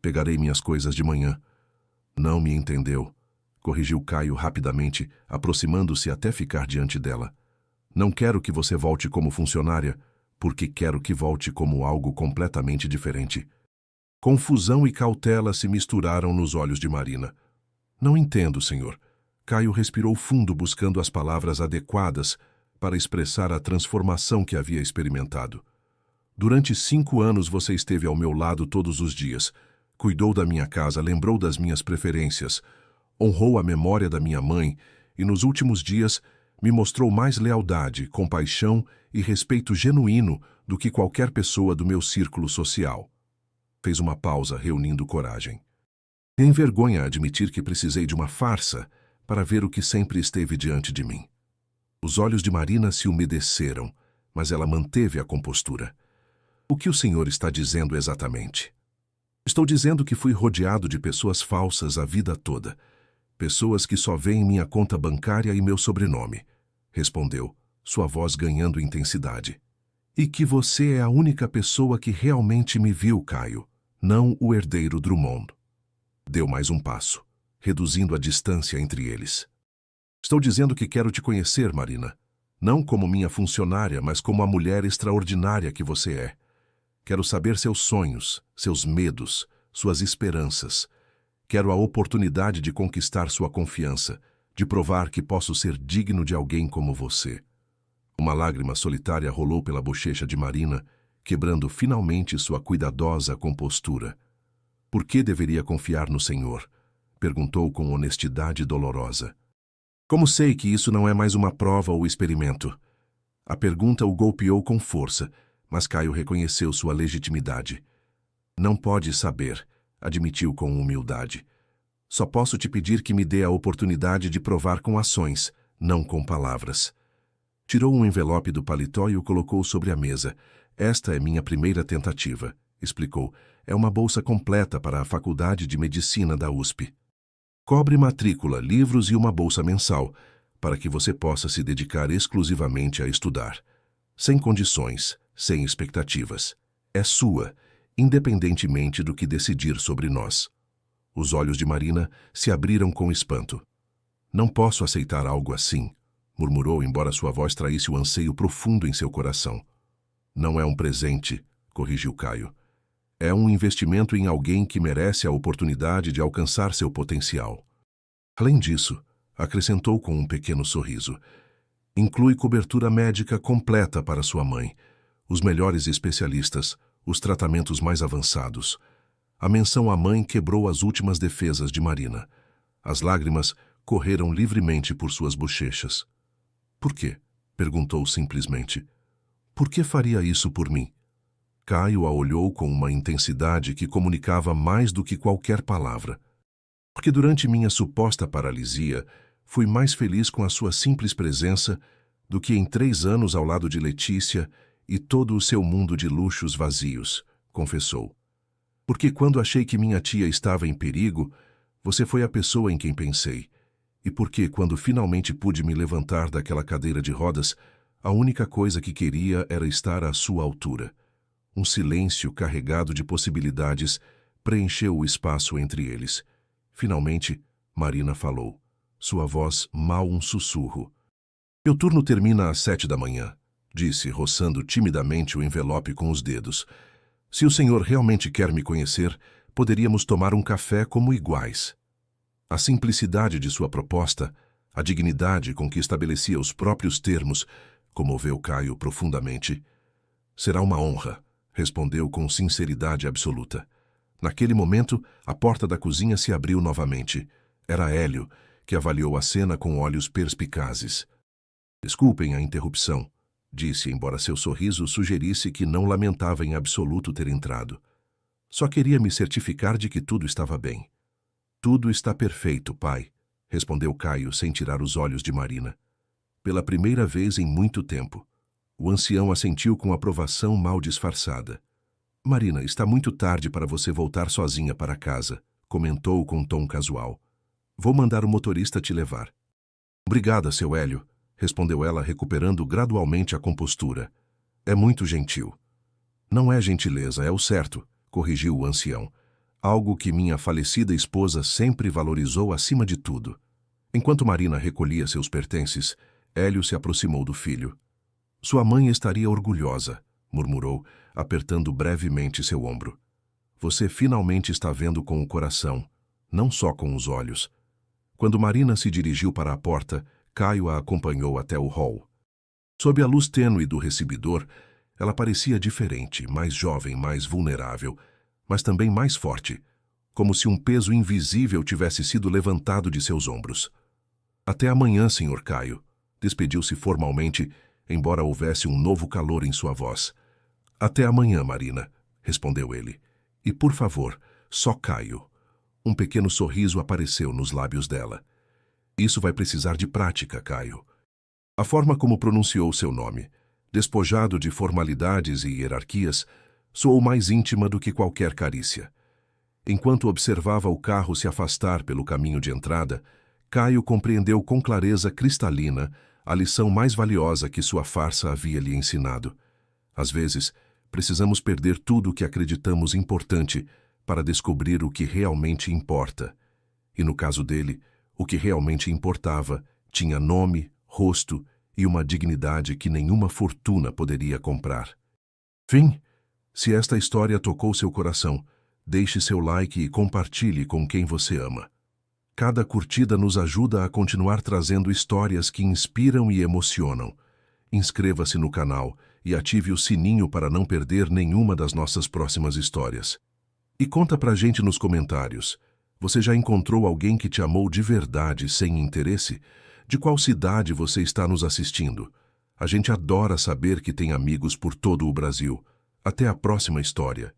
Pegarei minhas coisas de manhã. Não me entendeu, corrigiu Caio rapidamente, aproximando-se até ficar diante dela. Não quero que você volte como funcionária, porque quero que volte como algo completamente diferente. Confusão e cautela se misturaram nos olhos de Marina. Não entendo, senhor. Caio respirou fundo buscando as palavras adequadas para expressar a transformação que havia experimentado. Durante 5 anos você esteve ao meu lado todos os dias, cuidou da minha casa, lembrou das minhas preferências, honrou a memória da minha mãe e nos últimos dias me mostrou mais lealdade, compaixão e respeito genuíno do que qualquer pessoa do meu círculo social. Fez uma pausa, reunindo coragem. Me envergonha admitir que precisei de uma farsa para ver o que sempre esteve diante de mim. Os olhos de Marina se umedeceram, mas ela manteve a compostura. O que o senhor está dizendo exatamente? Estou dizendo que fui rodeado de pessoas falsas a vida toda. Pessoas que só veem minha conta bancária e meu sobrenome, respondeu, sua voz ganhando intensidade. E que você é a única pessoa que realmente me viu, Caio, não o herdeiro Drummond. Deu mais um passo, reduzindo a distância entre eles. Estou dizendo que quero te conhecer, Marina. Não como minha funcionária, mas como a mulher extraordinária que você é. Quero saber seus sonhos, seus medos, suas esperanças. Quero a oportunidade de conquistar sua confiança, de provar que posso ser digno de alguém como você. Uma lágrima solitária rolou pela bochecha de Marina, quebrando finalmente sua cuidadosa compostura. Por que deveria confiar no Senhor? Perguntou com honestidade dolorosa. Como sei que isso não é mais uma prova ou experimento? A pergunta o golpeou com força, mas Caio reconheceu sua legitimidade. Não pode saber, admitiu com humildade. Só posso te pedir que me dê a oportunidade de provar com ações, não com palavras. Tirou um envelope do paletó e o colocou sobre a mesa. Esta é minha primeira tentativa, explicou. É uma bolsa completa para a Faculdade de Medicina da USP. Cobre matrícula, livros e uma bolsa mensal, para que você possa se dedicar exclusivamente a estudar. Sem condições, sem expectativas. É sua, independentemente do que decidir sobre nós. Os olhos de Marina se abriram com espanto. Não posso aceitar algo assim, murmurou, embora sua voz traísse o anseio profundo em seu coração. Não é um presente, corrigiu Caio. É um investimento em alguém que merece a oportunidade de alcançar seu potencial. Além disso, acrescentou com um pequeno sorriso, inclui cobertura médica completa para sua mãe, os melhores especialistas, os tratamentos mais avançados. A menção à mãe quebrou as últimas defesas de Marina. As lágrimas correram livremente por suas bochechas. Por quê? Perguntou simplesmente. Por que faria isso por mim? Caio a olhou com uma intensidade que comunicava mais do que qualquer palavra. Porque durante minha suposta paralisia, fui mais feliz com a sua simples presença do que em 3 anos ao lado de Letícia e todo o seu mundo de luxos vazios, confessou. Porque quando achei que minha tia estava em perigo, você foi a pessoa em quem pensei. E porque, quando finalmente pude me levantar daquela cadeira de rodas, a única coisa que queria era estar à sua altura. Um silêncio carregado de possibilidades preencheu o espaço entre eles. Finalmente, Marina falou, sua voz mal um sussurro. Meu turno termina às 7 da manhã, disse, roçando timidamente o envelope com os dedos. Se o senhor realmente quer me conhecer, poderíamos tomar um café como iguais. A simplicidade de sua proposta, a dignidade com que estabelecia os próprios termos, comoveu Caio profundamente. Será uma honra, respondeu com sinceridade absoluta. Naquele momento, a porta da cozinha se abriu novamente. Era Hélio, que avaliou a cena com olhos perspicazes. Desculpem a interrupção, disse, embora seu sorriso sugerisse que não lamentava em absoluto ter entrado. Só queria me certificar de que tudo estava bem. Tudo está perfeito, pai, respondeu Caio sem tirar os olhos de Marina. Pela primeira vez em muito tempo. O ancião assentiu com aprovação mal disfarçada. Marina, está muito tarde para você voltar sozinha para casa, comentou com tom casual. Vou mandar o motorista te levar. Obrigada, seu Hélio, respondeu ela, recuperando gradualmente a compostura. É muito gentil. Não é gentileza, é o certo, corrigiu o ancião. Algo que minha falecida esposa sempre valorizou acima de tudo. Enquanto Marina recolhia seus pertences, Hélio se aproximou do filho. Sua mãe estaria orgulhosa, murmurou, apertando brevemente seu ombro. Você finalmente está vendo com o coração, não só com os olhos. Quando Marina se dirigiu para a porta, Caio a acompanhou até o hall. Sob a luz tênue do recibidor, ela parecia diferente, mais jovem, mais vulnerável, mas também mais forte, como se um peso invisível tivesse sido levantado de seus ombros. Até amanhã, Sr. Caio, despediu-se formalmente, embora houvesse um novo calor em sua voz. Até amanhã, Marina, respondeu ele. E, por favor, só Caio. Um pequeno sorriso apareceu nos lábios dela. Isso vai precisar de prática, Caio. A forma como pronunciou seu nome, despojado de formalidades e hierarquias, soou mais íntima do que qualquer carícia. Enquanto observava o carro se afastar pelo caminho de entrada, Caio compreendeu com clareza cristalina a lição mais valiosa que sua farsa havia lhe ensinado. Às vezes, precisamos perder tudo o que acreditamos importante para descobrir o que realmente importa. E no caso dele, o que realmente importava tinha nome, rosto e uma dignidade que nenhuma fortuna poderia comprar. Fim. Se esta história tocou seu coração, deixe seu like e compartilhe com quem você ama. Cada curtida nos ajuda a continuar trazendo histórias que inspiram e emocionam. Inscreva-se no canal e ative o sininho para não perder nenhuma das nossas próximas histórias. E conta pra gente nos comentários. Você já encontrou alguém que te amou de verdade, sem interesse? De qual cidade você está nos assistindo? A gente adora saber que tem amigos por todo o Brasil. Até a próxima história.